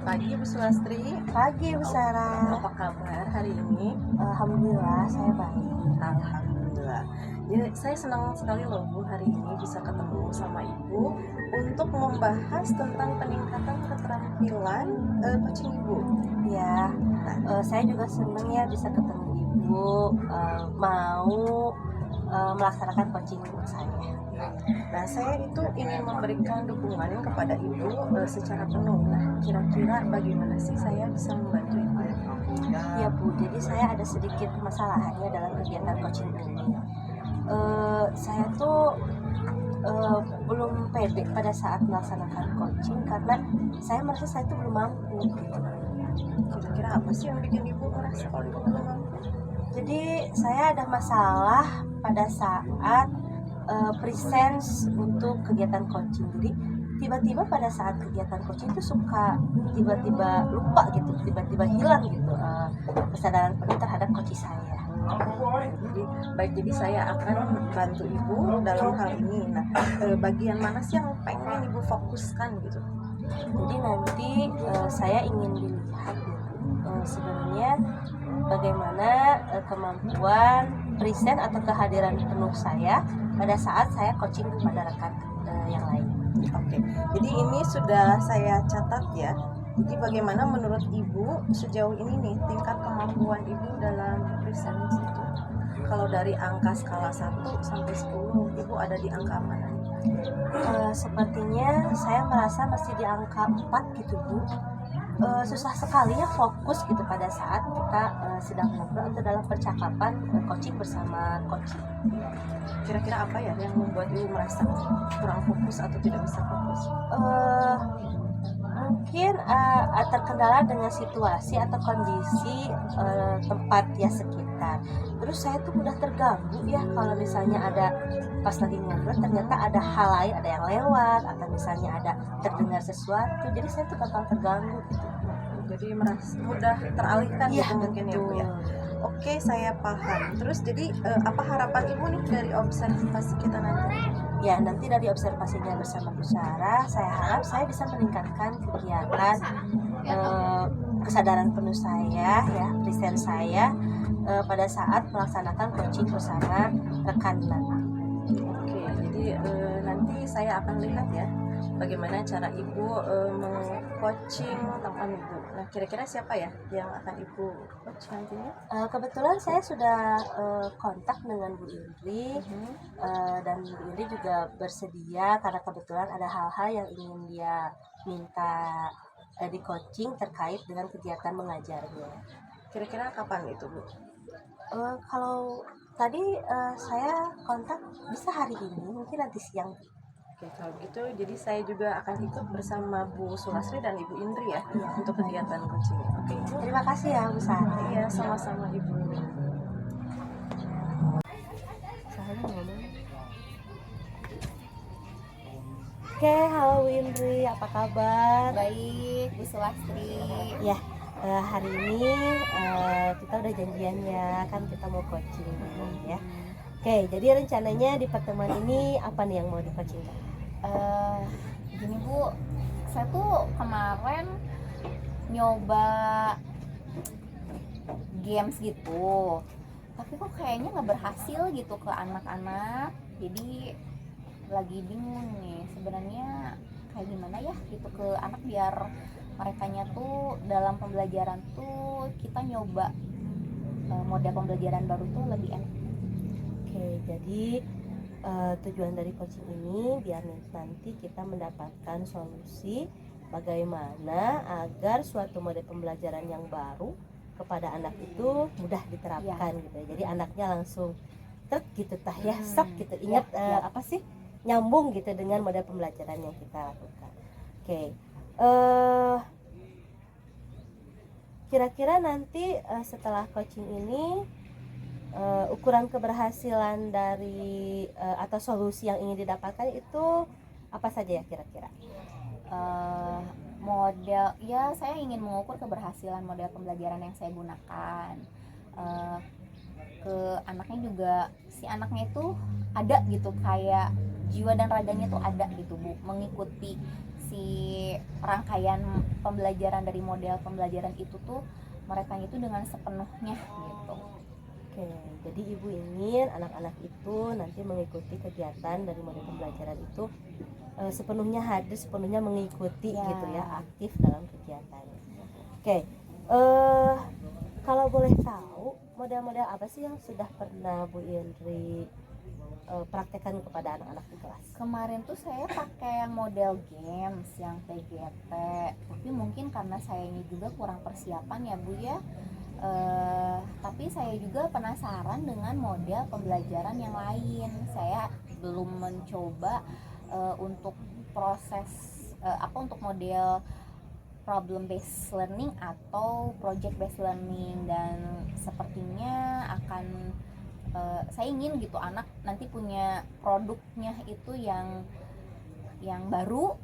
pagi Bu Sulastri. Pagi Bu Sarah. Apa kabar hari ini? Alhamdulillah saya baik. Alhamdulillah. Jadi saya senang sekali loh Bu hari ini bisa ketemu sama Ibu untuk membahas tentang peningkatan keterampilan coaching Ibu. Ya, saya juga senang ya bisa ketemu Ibu, mau melaksanakan coaching saya. Nah, saya itu ingin memberikan dukungan kepada Ibu secara penuh. Nah, kira-kira bagaimana sih saya bisa membantu Ibu? Ya Bu, jadi saya ada sedikit permasalahannya dalam kegiatan coaching ini. Saya tuh belum pede pada saat melaksanakan coaching karena saya merasa saya tuh belum mampu. Kira-kira apa sih yang bikin Ibu merasa kalau Ibu belum mampu? Jadi saya ada masalah pada saat presence untuk kegiatan coaching. Jadi tiba-tiba pada saat kegiatan coaching itu suka tiba-tiba lupa gitu, tiba-tiba hilang gitu kesadaran penuh terhadap coaching saya. Jadi saya akan bantu Ibu dalam hal ini. Nah, bagian mana sih yang pengen Ibu fokuskan gitu? Jadi nanti saya ingin dilihat sebenarnya bagaimana kemampuan present atau kehadiran penuh saya pada saat saya coaching kepada rekan yang lain. Oke, jadi ini sudah saya catat ya. Jadi bagaimana menurut Ibu sejauh ini nih tingkat kemampuan Ibu dalam presence itu? Kalau dari angka skala 1 sampai 10, Ibu ada di angka mana? Sepertinya saya merasa masih di angka 4 gitu Bu. Susah sekali ya fokus gitu pada saat kita sedang ngobrol atau dalam percakapan coaching bersama coaching. Kira-kira apa ya yang membuat Ibu merasa kurang fokus atau tidak bisa fokus? Mungkin terkendala dengan situasi atau kondisi tempat ya sekitar. Terus saya tuh mudah terganggu ya kalau misalnya ada pas lagi ngobrol ternyata ada hal lain, ada yang lewat atau misalnya ada terdengar sesuatu. Jadi saya tuh gampang terganggu gitu. Jadi merasa mudah teralihkan Iya, gitu mungkin ya Bu ya. Oke, saya paham. Terus jadi apa harapan Ibu nih dari observasi kita nanti? Ya, nanti dari observasinya bersama Bu Sarah, saya harap saya bisa meningkatkan kegiatan kesadaran penuh saya, ya, present saya pada saat melaksanakan coaching bersama rekan nanti. Oke, jadi nanti saya akan lihat ya bagaimana cara Ibu meng-coaching teman Ibu. Nah, kira-kira siapa ya yang akan Ibu coach nantinya? Kebetulan saya sudah kontak dengan Bu Indri, dan Bu Indri juga bersedia karena kebetulan ada hal-hal yang ingin dia minta di coaching terkait dengan kegiatan mengajarnya. Kira-kira kapan itu Bu? Kalau tadi saya kontak bisa hari ini, mungkin nanti siang. Oke, kalau gitu jadi saya juga akan ikut bersama Bu Sulastri dan Ibu Indri ya untuk kegiatan coaching. Oke, Terima kasih ya Bu Sarah. iya sama-sama Ibu. Oke, halo Bu Indri, apa kabar? Baik, Bu Sulastri. Ya, hari ini kita udah janjiannya kan kita mau coaching ya. Oke, jadi rencananya di pertemuan ini apa nih yang mau di coaching? Gini Bu, saya tuh kemarin nyoba games gitu, tapi kok kayaknya nggak berhasil gitu ke anak-anak. Jadi lagi bingung nih sebenarnya kayak gimana ya gitu ke anak biar merekanya tuh dalam pembelajaran tuh kita nyoba model pembelajaran baru tuh lebih enak. Oke, jadi tujuan dari coaching ini biar nanti kita mendapatkan solusi bagaimana agar suatu model pembelajaran yang baru kepada anak itu mudah diterapkan gitu ya. Jadi anaknya langsung gitu tah ya, sok gitu ingat apa sih nyambung gitu dengan model pembelajaran yang kita lakukan. Oke, kira-kira nanti setelah coaching ini ukuran keberhasilan dari atau solusi yang ingin didapatkan itu apa saja ya kira-kira? Model ya saya ingin mengukur keberhasilan model pembelajaran yang saya gunakan ke anaknya juga, si anaknya itu ada gitu kayak jiwa dan raganya tuh ada gitu Bu, mengikuti si rangkaian pembelajaran dari model pembelajaran itu tuh mereka itu dengan sepenuhnya gitu. Oke, jadi ibu ingin anak-anak itu nanti mengikuti kegiatan dari model pembelajaran itu sepenuhnya hadir, sepenuhnya mengikuti Ya. gitu ya, aktif dalam kegiatan. Oke, kalau boleh tahu model-model apa sih yang sudah pernah Bu Indri praktekkan kepada anak-anak di kelas? Kemarin tuh saya pakai yang model games yang TGT, tapi mungkin karena sayanya juga kurang persiapan ya Bu ya. Tapi saya juga penasaran dengan model pembelajaran yang lain. Saya belum mencoba untuk proses untuk model problem based learning atau project based learning, dan sepertinya akan saya ingin gitu anak nanti punya produknya itu yang baru.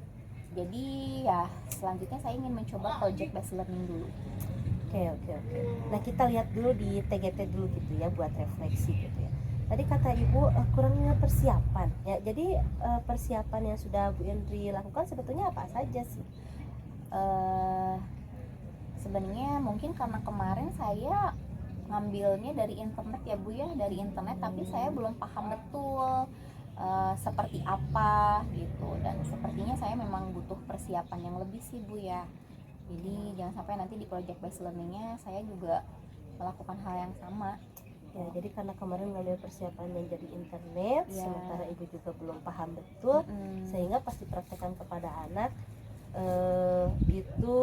Jadi ya selanjutnya saya ingin mencoba project based learning dulu. Oke. Nah, kita lihat dulu di TGT dulu gitu ya, buat refleksi gitu ya. Tadi kata Ibu kurangnya persiapan ya. Jadi persiapan yang sudah Bu Indri lakukan sebetulnya apa saja sih? Sebenarnya mungkin karena kemarin saya ngambilnya dari internet ya Bu ya, dari internet, tapi saya belum paham betul seperti apa gitu, dan sepertinya saya memang butuh persiapan yang lebih sih Bu ya. Jadi jangan sampai nanti di project based learningnya saya juga melakukan hal yang sama. Ya, jadi karena kemarin ngambil persiapannya jadi internet, Ya. sementara Ibu juga belum paham betul, sehingga pas dipraktekkan kepada anak itu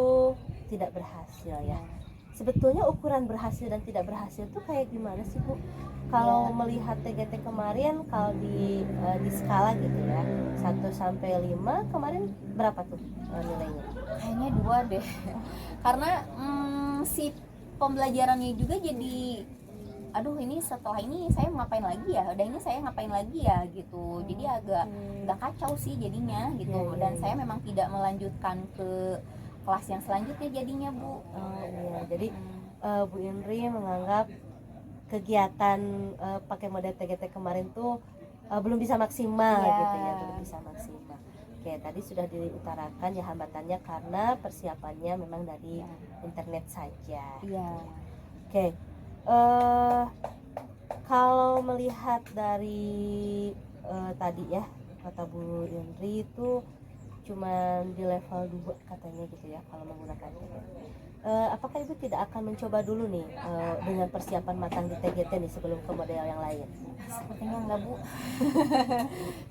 tidak berhasil ya. Sebetulnya ukuran berhasil dan tidak berhasil itu kayak gimana sih Bu? Kalau melihat TGT kemarin, kalau di skala gitu ya, 1 sampai 5 kemarin berapa tuh nilainya? Kayaknya 2 deh. Karena si pembelajarannya juga jadi aduh ini setelah ini saya ngapain lagi ya, udah ini saya ngapain lagi ya gitu. Jadi agak kacau sih jadinya gitu. Dan saya memang tidak melanjutkan ke kelas yang selanjutnya jadinya Bu. Iya, jadi Bu Indri menganggap kegiatan pakai model TGT kemarin tuh belum bisa maksimal gitu ya, belum bisa maksimal. Oke, tadi sudah diutarakan ya hambatannya karena persiapannya memang dari internet saja. Iya. Oke, kalau melihat dari tadi ya kata Bu Indri itu cuman di level 2 katanya gitu ya kalau menggunakan TGT. Apakah Ibu tidak akan mencoba dulu nih dengan persiapan matang di TGT nih sebelum ke model yang lain? Sepertinya enggak Bu.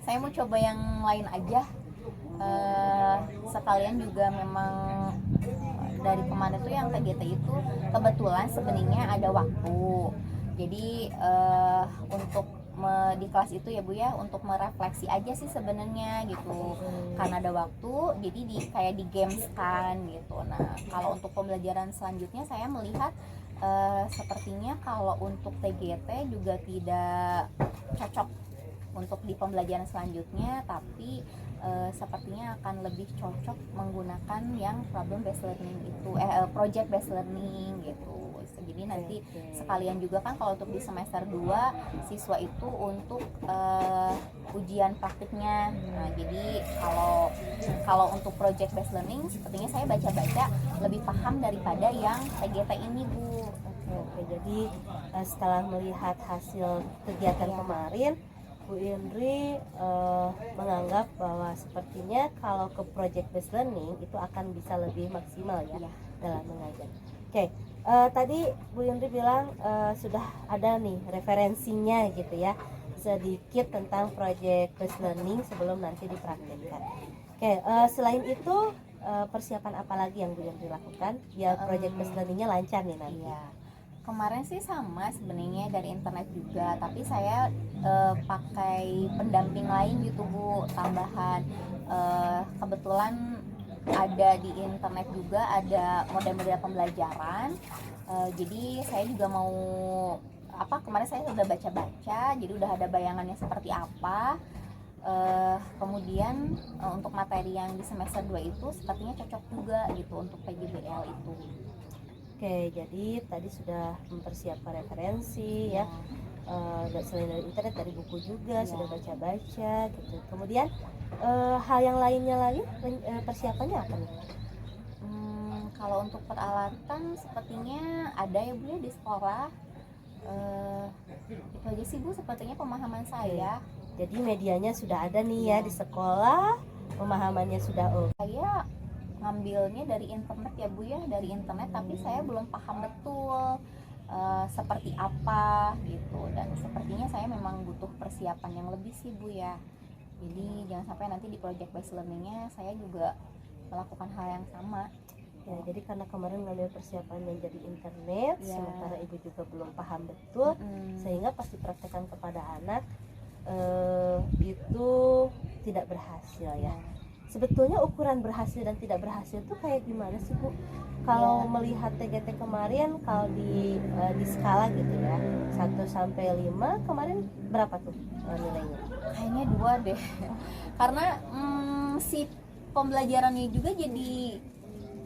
Saya mau coba yang lain aja. Sekalian juga memang dari kemarin tuh yang TGT itu kebetulan sebenarnya ada waktu. Jadi untuk di kelas itu ya Bu ya, untuk merefleksi aja sih sebenarnya gitu. Karena ada waktu, jadi kayak di games kan gitu. Nah, kalau untuk pembelajaran selanjutnya saya melihat sepertinya kalau untuk TGT juga tidak cocok untuk di pembelajaran selanjutnya, tapi sepertinya akan lebih cocok menggunakan yang problem based learning itu project based learning gitu. Jadi nanti sekalian juga kan kalau untuk di semester 2 siswa itu untuk ujian praktiknya. Nah, jadi kalau untuk project based learning sepertinya saya baca-baca lebih paham daripada yang TGT ini Bu. Oke, jadi setelah melihat hasil kegiatan kemarin, Bu Indri menganggap bahwa sepertinya kalau ke project based learning itu akan bisa lebih maksimal ya dalam mengajar. Oke, tadi Bu Indri bilang sudah ada nih referensinya gitu ya, sedikit tentang project based learning sebelum nanti dipraktekkan. Oke, selain itu persiapan apa lagi yang Bu Indri lakukan biar project based learningnya lancar nih nanti? Iya. Kemarin sih sama sebenarnya dari internet juga, tapi saya pakai pendamping lain gitu Bu, tambahan. Kebetulan ada di internet juga ada model-model pembelajaran. Jadi saya juga mau kemarin saya sudah baca-baca, jadi udah ada bayangannya seperti apa. Kemudian untuk materi yang di semester 2 itu sepertinya cocok juga gitu untuk PJBL itu. Oke, jadi tadi sudah mempersiapkan referensi ya, dan selain dari internet dari buku juga sudah baca-baca gitu. Kemudian Hal yang lainnya lagi persiapannya apa nih? Kalau untuk peralatan sepertinya ada ya Bu ya di sekolah. Itu aja sih Bu sepertinya pemahaman saya. Jadi medianya sudah ada nih ya di sekolah, pemahamannya sudah oke. Saya ngambilnya dari internet ya Bu ya, dari internet, tapi saya belum paham betul seperti apa gitu, dan sepertinya saya memang butuh persiapan yang lebih sih Bu ya. Jadi jangan sampai nanti di project based learningnya saya juga melakukan hal yang sama. Ya, jadi karena kemarin ngambil persiapannya jadi internet, Ya. sementara ibu juga belum paham betul, sehingga pas dipraktekkan kepada anak itu tidak berhasil ya. Sebetulnya ukuran berhasil dan tidak berhasil itu kayak gimana sih Bu? Kalau melihat TGT kemarin, kalau di skala gitu ya, 1 sampai 5 kemarin berapa tuh nilainya? Kayaknya 2 deh. Karena si pembelajarannya juga jadi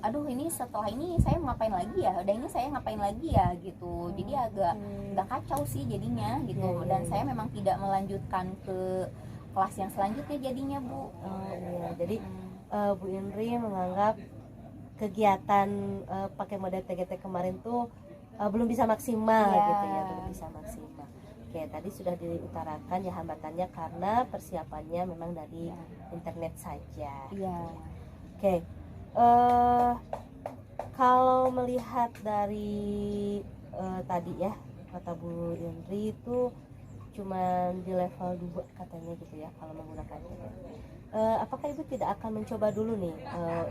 aduh ini setelah ini saya ngapain lagi ya, udah ini saya ngapain lagi ya gitu, jadi agak kacau sih jadinya gitu. Dan saya memang tidak melanjutkan ke kelas yang selanjutnya jadinya Bu. Iya, jadi Bu Indri menganggap kegiatan pakai model TGT kemarin tuh belum bisa maksimal gitu ya, belum bisa maksimal. Oke, tadi sudah diutarakan ya hambatannya karena persiapannya memang dari internet saja. Iya. Oke, kalau melihat dari tadi ya kata Bu Indri itu cuman di level 2 katanya gitu ya kalau menggunakan TGT. Apakah ibu tidak akan mencoba dulu nih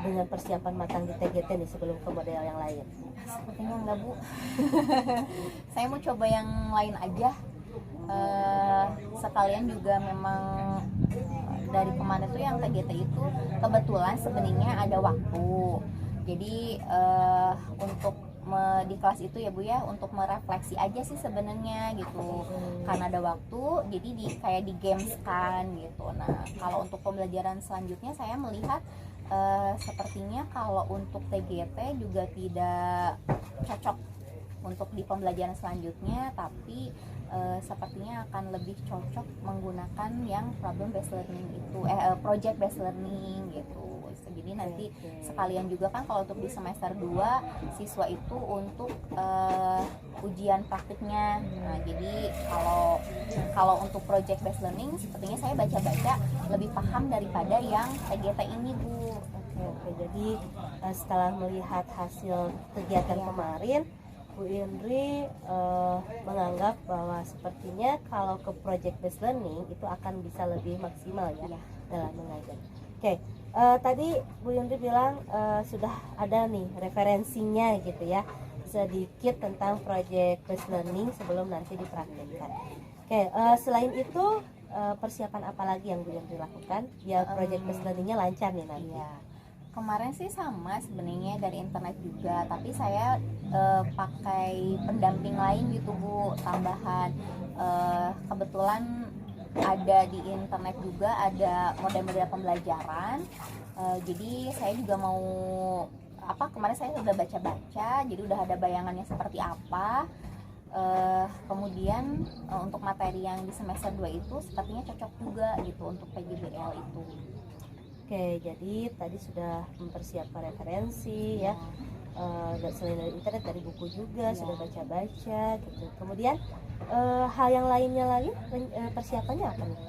dengan persiapan matang di TGT nih sebelum ke model yang lain? Sepertinya enggak Bu. Saya mau coba yang lain aja. Sekalian juga memang dari kemarin tuh yang TGT itu kebetulan sebenarnya ada waktu. Jadi untuk di kelas itu ya Bu ya, untuk merefleksi aja sih sebenarnya gitu, karena ada waktu jadi kayak di games kan gitu. Nah kalau untuk pembelajaran selanjutnya saya melihat sepertinya kalau untuk TGT juga tidak cocok untuk di pembelajaran selanjutnya, tapi sepertinya akan lebih cocok menggunakan yang problem based learning itu, project based learning gitu. Jadi nanti sekalian juga kan kalau untuk di semester 2 siswa itu untuk ujian praktiknya. Nah, jadi kalau untuk project based learning sepertinya saya baca-baca lebih paham daripada yang TGT ini Bu. Oke, jadi setelah melihat hasil kegiatan kemarin, Bu Indri menganggap bahwa sepertinya kalau ke project based learning itu akan bisa lebih maksimal ya dalam mengajar. Oke, tadi Bu Indri bilang sudah ada nih referensinya gitu ya, sedikit tentang project based learning sebelum nanti dipraktekkan. Oke, selain itu persiapan apa lagi yang Bu Indri lakukan biar project based learningnya lancar nih nanti? Ya. Kemarin sih sama sebenarnya dari internet juga, tapi saya pakai pendamping lain gitu Bu, tambahan. Kebetulan ada di internet juga ada model-model pembelajaran. Jadi saya juga mau kemarin saya udah baca-baca, jadi udah ada bayangannya seperti apa. Kemudian untuk materi yang di semester 2 itu sepertinya cocok juga gitu untuk PJBL itu. Oke, jadi tadi sudah mempersiapkan referensi ya, dan selain dari internet, dari buku juga sudah baca-baca gitu. Kemudian hal yang lainnya lagi persiapannya apa nih?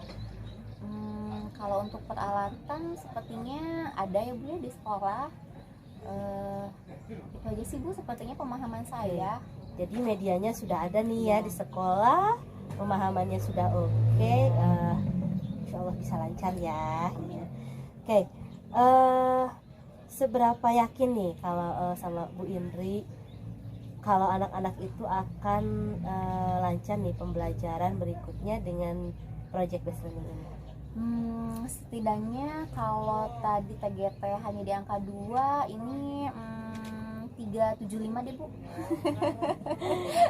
Kalau untuk peralatan sepertinya ada ya Bu ya di sekolah. Itu aja sih Bu sepertinya pemahaman saya. Jadi medianya sudah ada nih ya di sekolah, pemahamannya sudah oke, insya Allah bisa lancar ya. Oke, seberapa yakin nih kalau sama Bu Indri kalau anak-anak itu akan lancar nih pembelajaran berikutnya dengan project based learning ini? Setidaknya kalau tadi TGT hanya di angka 2, ini 375 deh Bu.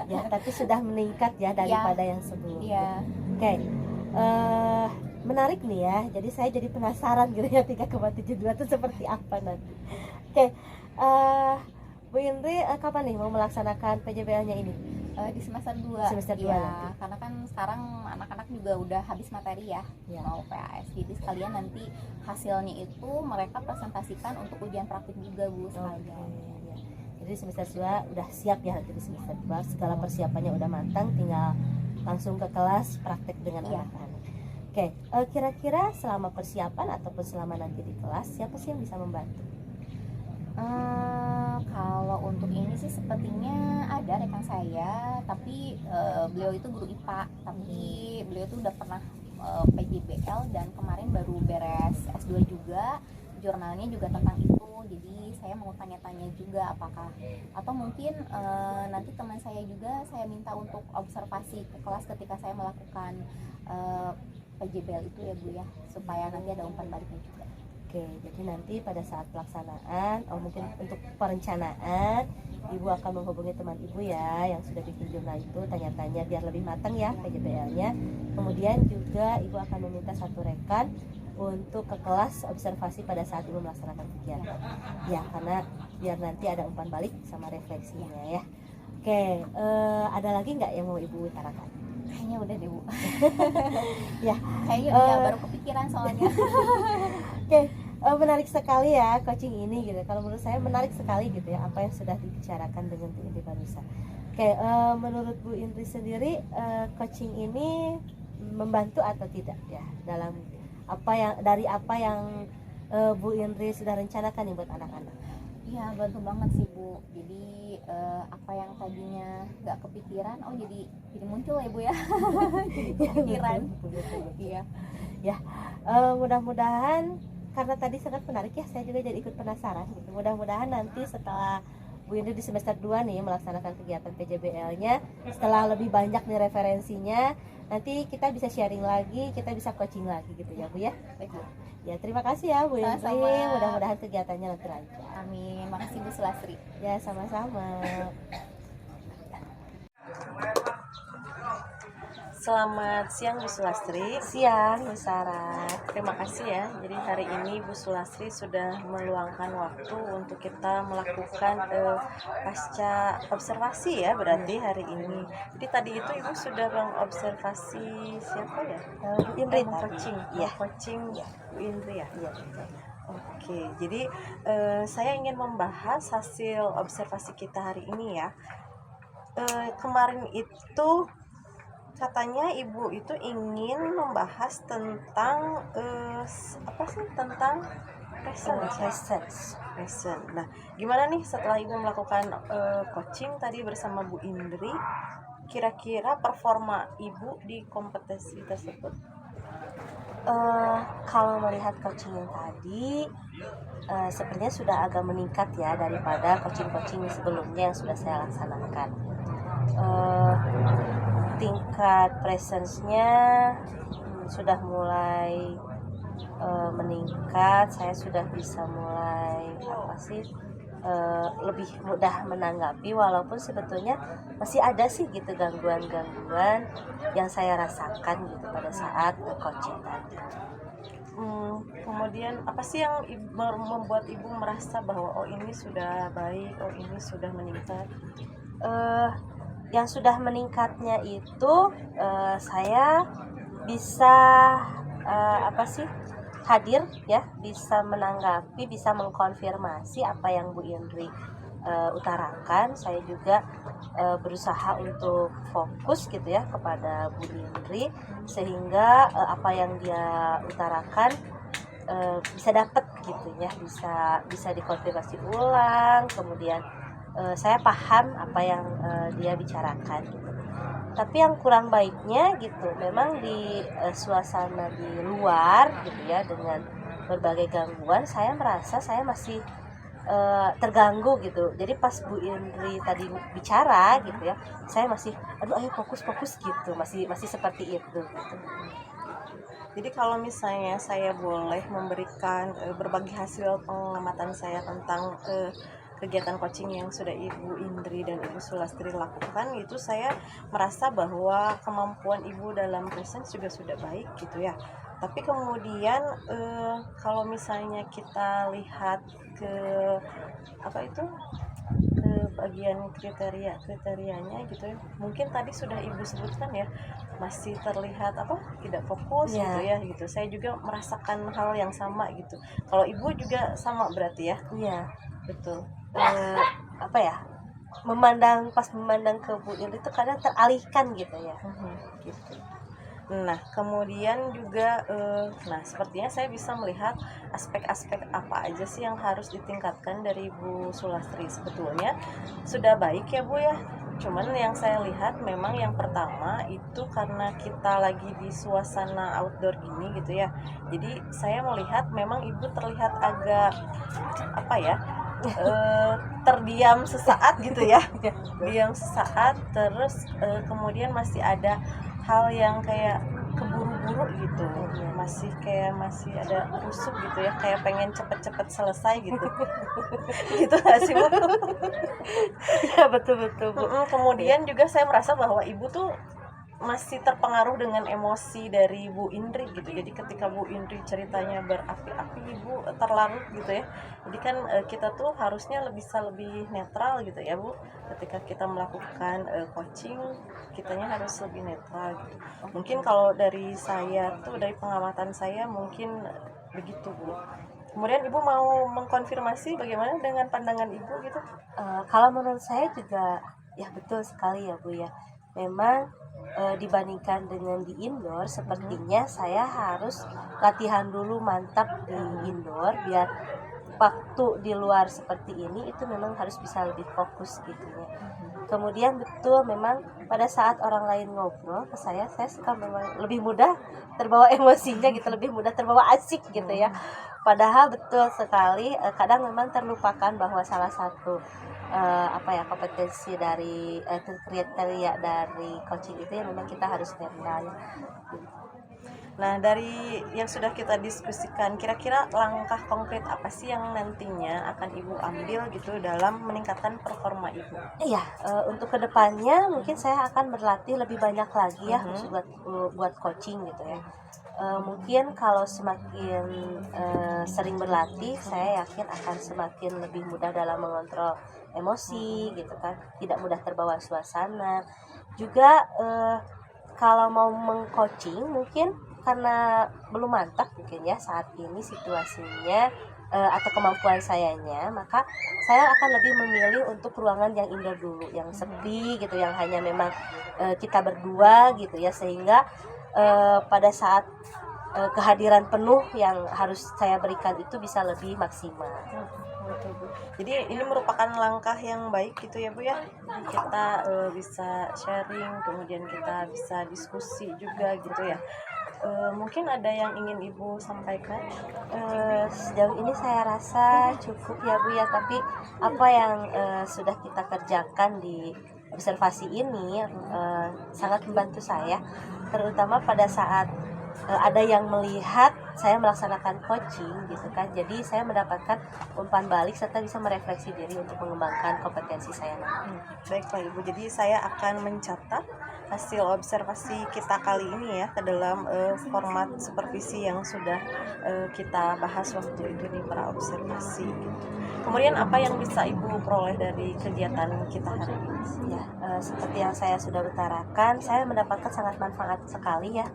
Ya, tapi sudah meningkat ya daripada yang sebelumnya. Iya. Oke, menarik nih ya. Jadi saya jadi penasaran gitu ya 3,72 itu seperti apa nanti. Oke, Bu Indri kapan nih mau melaksanakan PJBL-nya ini? Di semester 2. Semester 2 ya, nanti. karena kan sekarang anak-anak juga udah habis materi ya, Ya. mau PAS. Jadi sekalian nanti hasilnya itu mereka presentasikan untuk ujian praktik juga Bu Oke, sekalian. ya. Jadi semester 2 udah siap ya nanti di semester 2, segala persiapannya udah matang, tinggal langsung ke kelas praktek dengan Iya. anak-anak. Oke, kira-kira selama persiapan ataupun selama nanti di kelas, siapa sih yang bisa membantu? Kalau untuk ini sih sepertinya ada rekan saya, tapi beliau itu guru IPA, tapi beliau itu udah pernah PJBL dan kemarin baru beres S2 juga, jurnalnya juga tentang itu. Jadi saya mau tanya-tanya juga apakah atau mungkin nanti teman saya juga saya minta untuk observasi ke kelas ketika saya melakukan PJBL itu ya Bu ya, supaya nanti ada umpan baliknya juga. Oke, jadi nanti pada saat pelaksanaan, mungkin untuk perencanaan, Ibu akan menghubungi teman Ibu ya yang sudah bikin jurnal itu, tanya-tanya biar lebih matang ya PJBL-nya. Kemudian juga Ibu akan meminta satu rekan untuk ke kelas observasi pada saat Ibu melaksanakan kegiatan. Ya, karena biar nanti ada umpan balik sama refleksinya ya. Oke, ada lagi nggak yang mau Ibu utarakan? Kayaknya udah deh Bu. Ya, Kayaknya udah baru kepikiran soalnya. Oke, menarik sekali ya coaching ini gitu. Kalau menurut saya menarik sekali gitu ya apa yang sudah dibicarakan dengan Bu Indri barusan. Oke, menurut Bu Indri sendiri coaching ini membantu atau tidak ya dalam apa yang Bu Indri sudah rencanakan nih buat anak-anak? Iya, bantu banget sih Bu. Jadi apa yang tadinya nggak kepikiran, jadi muncul ya Bu ya. Jadi kepikiran. Iya. Ya, mudah-mudahan karena tadi sangat menarik ya, saya juga jadi ikut penasaran gitu. Mudah-mudahan nanti setelah Bu Indri di semester 2 nih melaksanakan kegiatan PJBL-nya, setelah lebih banyak nih referensinya, nanti kita bisa sharing lagi, kita bisa coaching lagi gitu ya Bu ya. Baik Bu. Ya, terima kasih ya Bu Indri. Sama-sama. Mudah-mudahan kegiatannya nanti lancar. Amin. Makasih Bu Sulastri. Ya, sama-sama. Selamat siang Bu Sulastri. Siang, Bu Sarah. Terima kasih ya. Jadi hari ini Bu Sulastri sudah meluangkan waktu untuk kita melakukan pasca observasi ya berarti hari ini. Jadi tadi itu Ibu sudah mengobservasi siapa ya? Bu Indri tadi. Coaching. Iya. Coaching Bu Indri ya. Iya. Oke, jadi saya ingin membahas hasil observasi kita hari ini ya. Kemarin itu katanya Ibu itu ingin membahas tentang tentang presence. Nah, gimana nih setelah Ibu melakukan coaching tadi bersama Bu Indri, kira-kira performa Ibu di kompetisi tersebut? Kalau melihat coaching yang tadi, sepertinya sudah agak meningkat ya daripada coaching-coaching sebelumnya yang sudah saya laksanakan. Tingkat presence-nya sudah mulai meningkat. Saya sudah bisa mulai lebih mudah menanggapi, walaupun sebetulnya masih ada sih gitu gangguan-gangguan yang saya rasakan gitu pada saat coaching tadi. Kemudian apa sih yang membuat Ibu merasa bahwa ini sudah baik, ini sudah meningkat? Yang sudah meningkatnya itu saya bisa hadir ya, bisa menanggapi, bisa mengkonfirmasi apa yang Bu Indri utarakan. Saya juga berusaha untuk fokus gitu ya kepada Bu Indri, sehingga apa yang dia utarakan bisa dapat gitu ya, bisa dikonfirmasi ulang, kemudian saya paham apa yang dia bicarakan gitu. Tapi yang kurang baiknya gitu, memang di suasana di luar gitu ya, dengan berbagai gangguan, saya merasa saya masih terganggu gitu. Jadi pas Bu Indri tadi bicara gitu ya, saya masih ayo fokus gitu, masih seperti itu gitu. Jadi kalau misalnya saya boleh memberikan berbagi hasil pengamatan saya tentang kegiatan coaching yang sudah Ibu Indri dan Ibu Sulastri lakukan, itu saya merasa bahwa kemampuan Ibu dalam presence juga sudah baik gitu ya. Tapi kemudian kalau misalnya kita lihat ke bagian kriterianya gitu ya, mungkin tadi sudah ibu sebutkan ya, masih terlihat apa, tidak fokus Iya. gitu ya gitu. Saya juga merasakan hal yang sama gitu. Kalau ibu juga sama berarti ya? Iya. Betul. Apa ya, pas memandang ke Bu Indri itu kadang teralihkan gitu ya. Gitu. Nah, kemudian juga nah sepertinya saya bisa melihat aspek-aspek apa aja sih yang harus ditingkatkan dari Bu Sulastri. Sebetulnya sudah baik ya Bu ya. Cuman yang saya lihat memang yang pertama itu karena kita lagi di suasana outdoor gini gitu ya. Jadi saya melihat memang Ibu terlihat agak apa ya? Terdiam sesaat gitu ya. Diam sesaat, terus kemudian masih ada hal yang kayak keburu-buru gitu, masih ada rusuk gitu ya, kayak pengen cepet-cepet selesai gitu. Gitu nggak sih Bu? Ya betul Bu. Kemudian juga saya merasa bahwa ibu tuh masih terpengaruh dengan emosi dari Bu Indri gitu. Jadi ketika Bu Indri ceritanya berapi-api, ibu terlarut gitu ya. Jadi kan kita tuh harusnya bisa lebih netral gitu ya Bu. Ketika kita melakukan coaching, kitanya harus lebih netral gitu. Mungkin kalau dari saya tuh, dari pengamatan saya mungkin begitu Bu. Kemudian ibu mau mengkonfirmasi bagaimana dengan pandangan ibu gitu? Kalau menurut saya juga ya betul sekali ya Bu ya. Memang dibandingkan dengan di indoor, sepertinya saya harus latihan dulu mantap di indoor biar waktu di luar seperti ini itu memang harus bisa lebih fokus gitu ya. Kemudian betul memang pada saat orang lain ngobrol ke saya suka memang lebih mudah terbawa emosinya gitu, lebih mudah terbawa asik gitu ya. Padahal betul sekali kadang memang terlupakan bahwa salah satu kompetensi dari kriteria dari coaching itu ya memang kita harus netral. Nah, dari yang sudah kita diskusikan, kira-kira langkah konkret apa sih yang nantinya akan Ibu ambil gitu dalam meningkatkan performa Ibu? Iya, untuk kedepannya mungkin saya akan berlatih lebih banyak lagi ya khusus buat coaching gitu ya. Mungkin kalau semakin sering berlatih, saya yakin akan semakin lebih mudah dalam mengontrol emosi gitu kan, tidak mudah terbawa suasana. Juga kalau mau mengcoaching mungkin karena belum mantap mungkin ya saat ini situasinya atau kemampuan sayanya, maka saya akan lebih memilih untuk ruangan yang indoor dulu, yang sepi gitu, yang hanya memang kita berdua gitu ya, sehingga pada saat kehadiran penuh yang harus saya berikan itu bisa lebih maksimal. Jadi ini merupakan langkah yang baik gitu ya Bu ya. Jadi kita bisa sharing, kemudian kita bisa diskusi juga gitu ya. Mungkin ada yang ingin Ibu sampaikan? Sejauh ini saya rasa cukup ya Bu ya, tapi apa yang sudah kita kerjakan di observasi ini sangat membantu saya, terutama pada saat ada yang melihat saya melaksanakan coaching gitu kan, jadi saya mendapatkan umpan balik serta bisa merefleksi diri untuk mengembangkan kompetensi saya nanti. Baik Pak Ibu, jadi saya akan mencatat hasil observasi kita kali ini ya ke dalam format supervisi yang sudah kita bahas waktu itu di praobservasi gitu. Kemudian apa yang bisa Ibu peroleh dari kegiatan kita hari ini? Ya, seperti yang saya sudah utarakan, saya mendapatkan sangat manfaat sekali ya,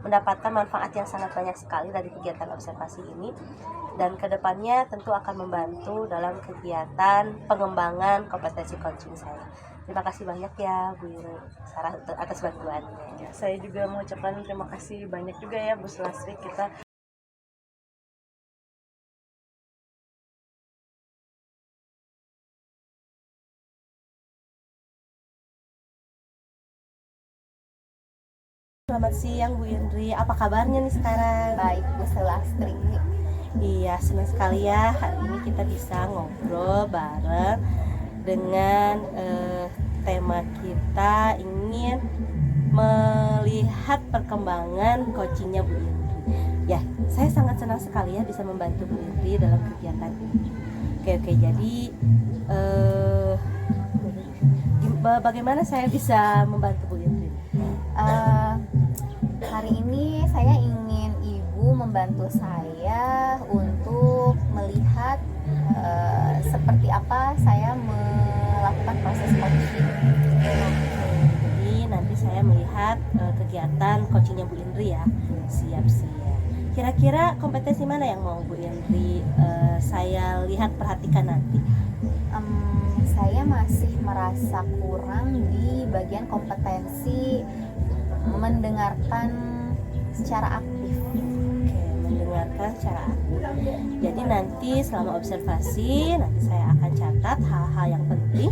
mendapatkan manfaat yang sangat banyak sekali dari kegiatan observasi ini, dan kedepannya tentu akan membantu dalam kegiatan pengembangan kompetensi coaching saya. Terima kasih banyak ya Bu Sarah atas bantuannya. Ya, saya juga mengucapkan terima kasih banyak juga ya Bu Sulastri. Kita Selamat siang Bu Indri, apa kabarnya nih sekarang? Baik Bu Sulastri. Iya, senang sekali ya hari ini kita bisa ngobrol bareng dengan tema kita ingin melihat perkembangan coachingnya Bu Indri. Ya, saya sangat senang sekali ya bisa membantu Bu Indri dalam kegiatan ini. Oke, jadi bagaimana saya bisa membantu Bu Indri? Hari ini saya ingin Ibu membantu saya untuk melihat seperti apa saya melakukan melakukan proses coaching. Jadi nanti saya melihat kegiatan coachingnya Bu Indri ya. Siap-siap. Kira-kira kompetensi mana yang mau Bu Indri saya lihat perhatikan nanti? Saya masih merasa kurang di bagian kompetensi mendengarkan secara aktif. Oke, mendengarkan secara aktif. Jadi nanti selama observasi nanti saya akan catat hal-hal yang penting,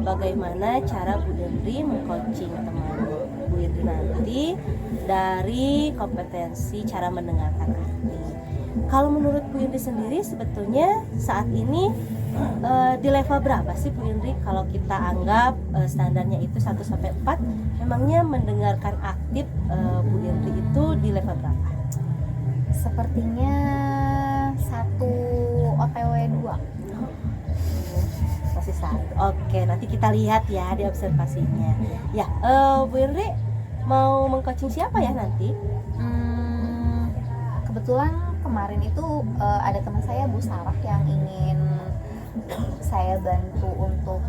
bagaimana cara Bu Indri mengcoaching teman Bu Indri nanti dari kompetensi cara mendengarkan aktif. Kalau menurut Bu Indri sendiri sebetulnya saat ini di level berapa sih Bu Indri? Kalau kita anggap standarnya itu 1 sampai 4, memangnya mendengarkan aktif Bu Indri itu di level berapa? Sepertinya 1 OTW 2. Masih 1. Oke, nanti kita lihat ya di observasinya. Ya, Bu Indri mau mengcoaching siapa ya nanti? Kebetulan kemarin itu ada teman saya Bu Sarah yang ingin saya bantu untuk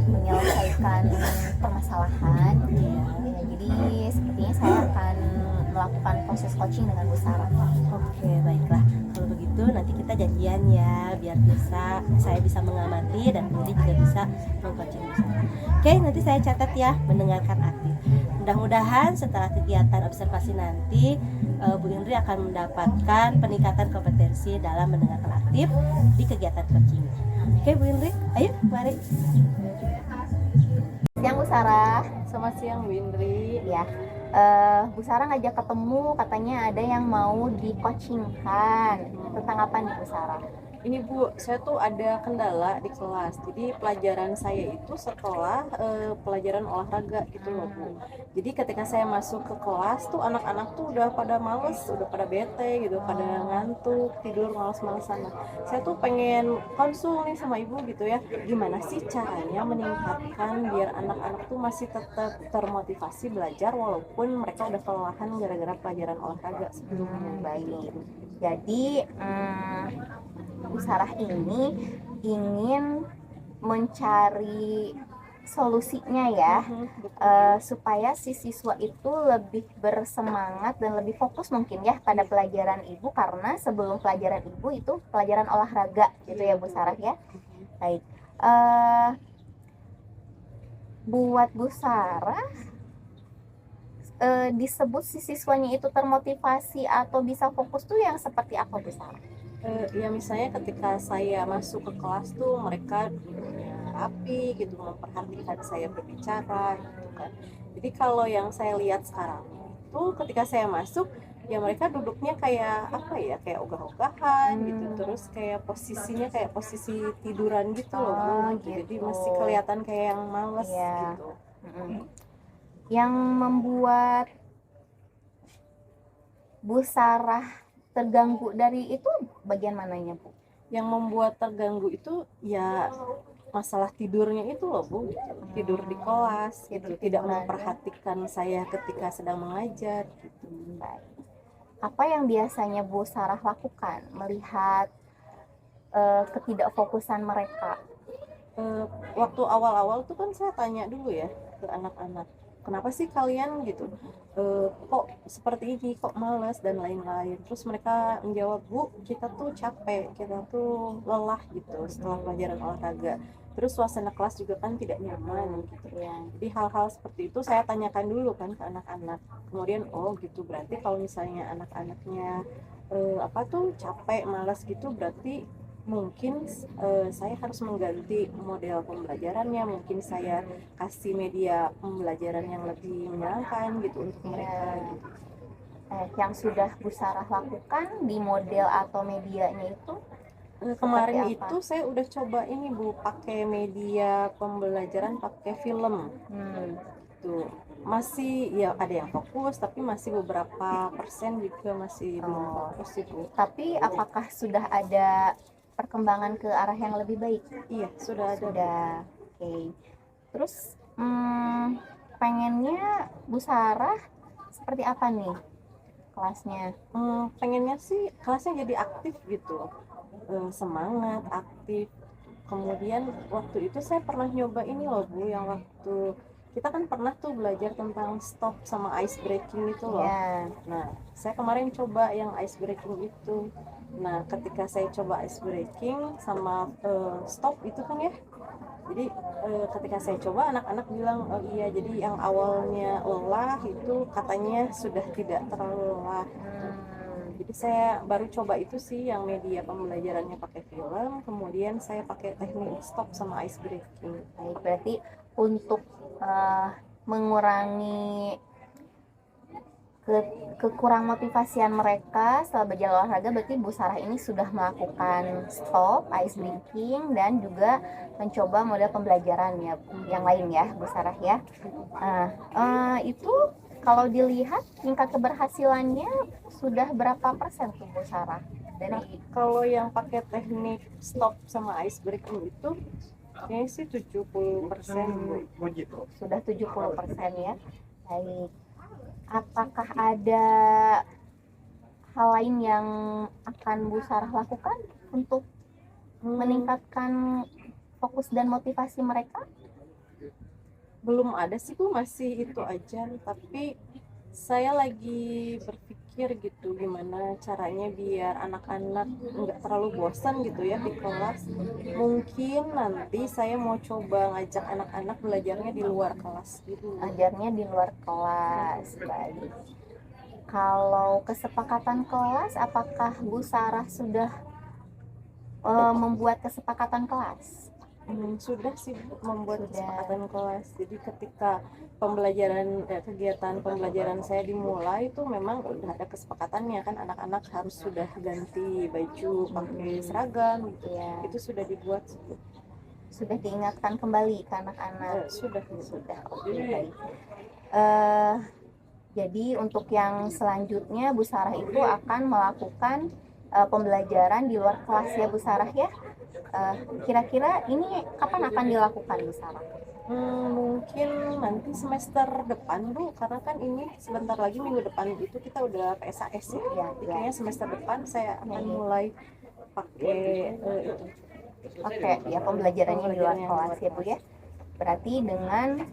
menyelesaikan permasalahan. Ya, jadi sepertinya saya akan melakukan proses coaching dengan Bu Sarah. Oke, baiklah. Kalau begitu nanti kita janjian ya, biar saya bisa mengamati dan Bu Indri juga bisa mengcoaching Bu Sarah. Oke, nanti saya catat ya, mendengarkan aktif. Mudah-mudahan setelah kegiatan observasi nanti Bu Indri akan mendapatkan peningkatan kompetensi dalam mendengarkan aktif di kegiatan coaching. Oke Bu Indri, ayo mari. Siang Bu Sarah. Selamat siang Bu Indri. Ya, Bu Sarah ngajak ketemu, katanya ada yang mau di coachingkan. Tentang apa nih Bu Sarah? Ini Bu, saya tuh ada kendala di kelas. Jadi pelajaran saya itu setelah pelajaran olahraga gitu loh Bu. Jadi ketika saya masuk ke kelas tuh anak-anak tuh udah pada males, udah pada bete gitu, pada ngantuk, tidur males-malesan. Nah, saya tuh pengen konsul nih sama Ibu gitu ya. Gimana sih caranya meningkatkan biar anak-anak tuh masih tetap termotivasi belajar walaupun mereka udah kelelahan gara-gara pelajaran olahraga sebelumnya. Baik. Jadi Bu Sarah ini ingin mencari solusinya ya, supaya si siswa itu lebih bersemangat dan lebih fokus mungkin ya pada pelajaran Ibu, karena sebelum pelajaran Ibu itu pelajaran olahraga gitu ya Bu Sarah ya. Baik, buat Bu Sarah disebut si siswanya itu termotivasi atau bisa fokus tuh yang seperti apa Bu Sarah? Ya misalnya ketika saya masuk ke kelas tuh mereka duduknya rapi gitu, memperhatikan saya berbicara gitu kan. Jadi kalau yang saya lihat sekarang itu ketika saya masuk ya mereka duduknya kayak apa ya, kayak ogah-ogahan gitu, terus kayak posisinya kayak posisi tiduran gitu loh Bu. Gitu. Jadi masih kelihatan kayak yang males Iya. gitu. Yang membuat Bu Sarah terganggu dari itu bagian mananya Bu? Yang membuat terganggu itu ya masalah tidurnya itu loh Bu, tidur di kelas gitu, tidak memperhatikan saya ketika sedang mengajar gitu. Baik. Apa yang biasanya Bu Sarah lakukan melihat ketidakfokusan mereka? Waktu awal-awal tuh kan saya tanya dulu ya ke anak-anak, kenapa sih kalian gitu, kok seperti ini, kok malas dan lain-lain. Terus mereka menjawab, Bu, kita tuh capek, kita tuh lelah gitu setelah pelajaran olahraga. Terus suasana kelas juga kan tidak nyaman gitu ya. Jadi hal-hal seperti itu saya tanyakan dulu kan ke anak-anak. Kemudian oh gitu, berarti kalau misalnya anak-anaknya apa tuh capek, malas gitu, berarti mungkin saya harus mengganti model pembelajarannya, mungkin saya kasih media pembelajaran yang lebih menyenangkan gitu untuk mereka gitu. Yang sudah Bu Sarah lakukan di model atau medianya itu Kemarin seperti apa? itu saya udah coba ini Bu, pakai media pembelajaran pakai film tuh, masih ya ada yang fokus tapi masih beberapa persen juga masih belum fokus itu. Tapi apakah sudah ada perkembangan ke arah yang lebih baik? Iya sudah ada. Sudah. Oke. Terus pengennya Bu Sarah seperti apa nih kelasnya? Pengennya sih kelasnya jadi aktif gitu, semangat, aktif. Kemudian waktu itu saya pernah nyoba ini loh Bu, yang waktu kita kan pernah tuh belajar tentang stop sama ice breaking itu loh. Ya. Nah, saya kemarin coba yang ice breaking itu. Nah, ketika saya coba ice breaking sama stop itu kan ya, jadi ketika saya coba anak-anak bilang, oh iya, jadi yang awalnya lelah itu katanya sudah tidak terlalu lelah. Jadi saya baru coba itu sih yang media pembelajarannya pakai film, kemudian saya pakai teknik stop sama ice breaking. Baik, berarti untuk mengurangi kekurang motivasian mereka setelah berjalan olahraga, berarti Bu Sarah ini sudah melakukan stop, ice breaking, dan juga mencoba model pembelajaran ya yang lain ya Bu Sarah ya. Itu kalau dilihat tingkat keberhasilannya sudah berapa persen tuh Bu Sarah? Nah, kalau yang pakai teknik stop sama ice breaking itu kayaknya sih 70%. Sudah 70% ya. Baik. Apakah ada hal lain yang akan Bu Sarah lakukan untuk meningkatkan fokus dan motivasi mereka? Belum ada sih Bu, masih itu aja, tapi saya lagi berpikir gitu gimana caranya biar anak-anak nggak terlalu bosan gitu ya di kelas. Mungkin nanti saya mau coba ngajak anak-anak belajarnya di luar kelas gitu. Ajarnya di luar kelas. Baik. Kalau kesepakatan kelas, apakah Bu Sarah sudah membuat kesepakatan kelas? Sudah sih Bu, membuat Sudah. kesepakatan kelas. Jadi ketika kegiatan pembelajaran saya dimulai itu memang udah ada kesepakatannya kan, anak-anak harus sudah ganti baju pakai seragam gitu Ya. Itu sudah dibuat. Sudah diingatkan kembali ke anak-anak? Sudah. Oke, baik. Jadi untuk yang selanjutnya Bu Sarah itu akan melakukan pembelajaran di luar kelas ya Bu Sarah ya. Kira-kira ini kapan akan dilakukan Bu Sarah? Mungkin nanti semester depan Bu, karena kan ini sebentar lagi minggu depan itu kita udah PSAS ya. Jadi kayaknya semester depan saya akan mulai pakai Oke, ya pembelajarannya di luar kelas ya Bu ya. Berarti dengan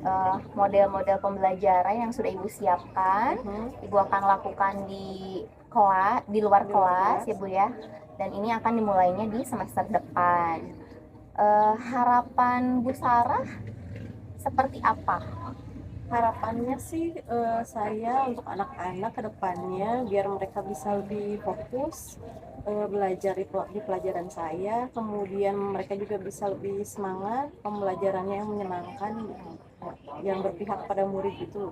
model-model pembelajaran yang sudah Ibu siapkan, Ibu akan lakukan di luar kelas ya Bu ya. Dan ini akan dimulainya di semester depan. Harapan Bu Sarah seperti apa? Harapannya sih saya untuk anak-anak ke depannya biar mereka bisa lebih fokus belajar di pelajaran saya, kemudian mereka juga bisa lebih semangat, pembelajarannya yang menyenangkan, yang berpihak pada murid itu.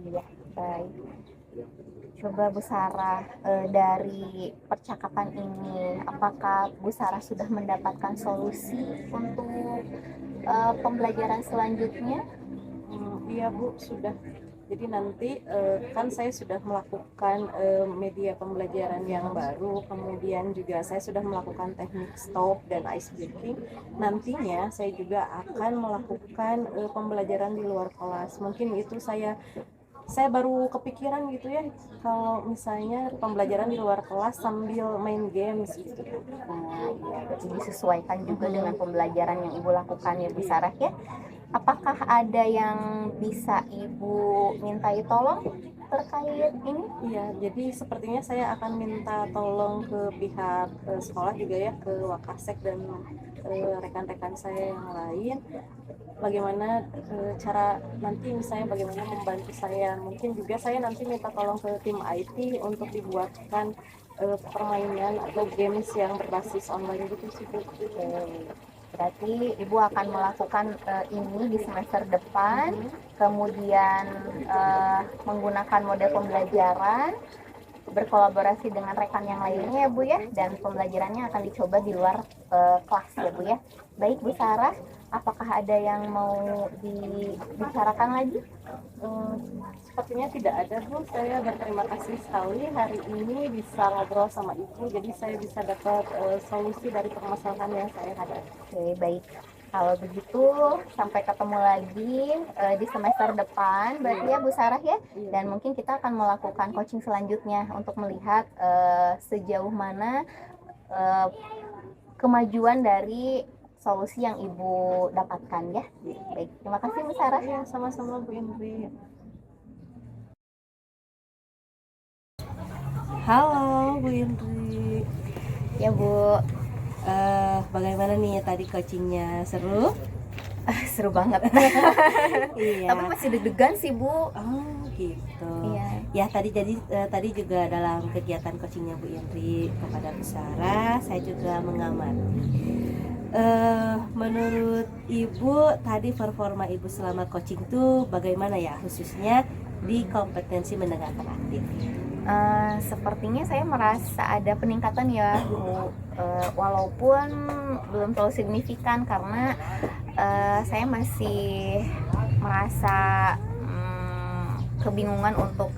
Iya, baik. Coba Bu Sarah, dari percakapan ini, apakah Bu Sarah sudah mendapatkan solusi untuk pembelajaran selanjutnya? Iya Bu, sudah. Jadi nanti kan saya sudah melakukan media pembelajaran yang baru, kemudian juga saya sudah melakukan teknik stop dan ice breaking. Nantinya saya juga akan melakukan pembelajaran di luar kelas. Mungkin itu saya baru kepikiran gitu ya, kalau misalnya pembelajaran di luar kelas sambil main games gitu. Nah, ya, berarti disesuaikan juga dengan pembelajaran yang Ibu lakukan ya Bu Sarah ya. Apakah ada yang bisa Ibu mintai tolong terkait ini? Iya, jadi sepertinya saya akan minta tolong ke pihak sekolah juga ya, ke Wakasek dan rekan-rekan saya yang lain, bagaimana cara nanti misalnya bagaimana membantu saya. Mungkin juga saya nanti minta tolong ke tim IT untuk dibuatkan permainan atau games yang berbasis online gitu sih. Berarti Ibu akan melakukan ini di semester depan, kemudian menggunakan model pembelajaran, berkolaborasi dengan rekan yang lainnya ya Bu ya, dan pembelajarannya akan dicoba di luar kelas ya Bu ya. Baik Bu Sarah, apakah ada yang mau dibicarakan lagi? Sepertinya tidak ada Bu, saya berterima kasih sekali hari ini bisa ngobrol sama Ibu, jadi saya bisa dapat solusi dari permasalahan yang saya hadapi. Oke, baik. Kalau begitu sampai ketemu lagi di semester depan berarti ya Bu Sarah ya. Dan mungkin kita akan melakukan coaching selanjutnya untuk melihat sejauh mana kemajuan dari solusi yang Ibu dapatkan ya. Baik, terima kasih Bu Sarah. Ya, sama-sama Bu Indri. Halo Bu Indri. Ya Bu, Bagaimana nih tadi coachingnya, seru? seru banget. Iya. Tapi masih deg-degan sih Bu. Oh gitu. Iya. Ya tadi juga dalam kegiatan coachingnya Bu Indri kepada Bu Sarah, saya juga mengamati. Menurut Ibu tadi performa Ibu selama coaching itu bagaimana ya, khususnya di kompetensi mendengarkan aktif? Sepertinya saya merasa ada peningkatan ya Bu, walaupun belum terlalu signifikan karena saya masih merasa kebingungan untuk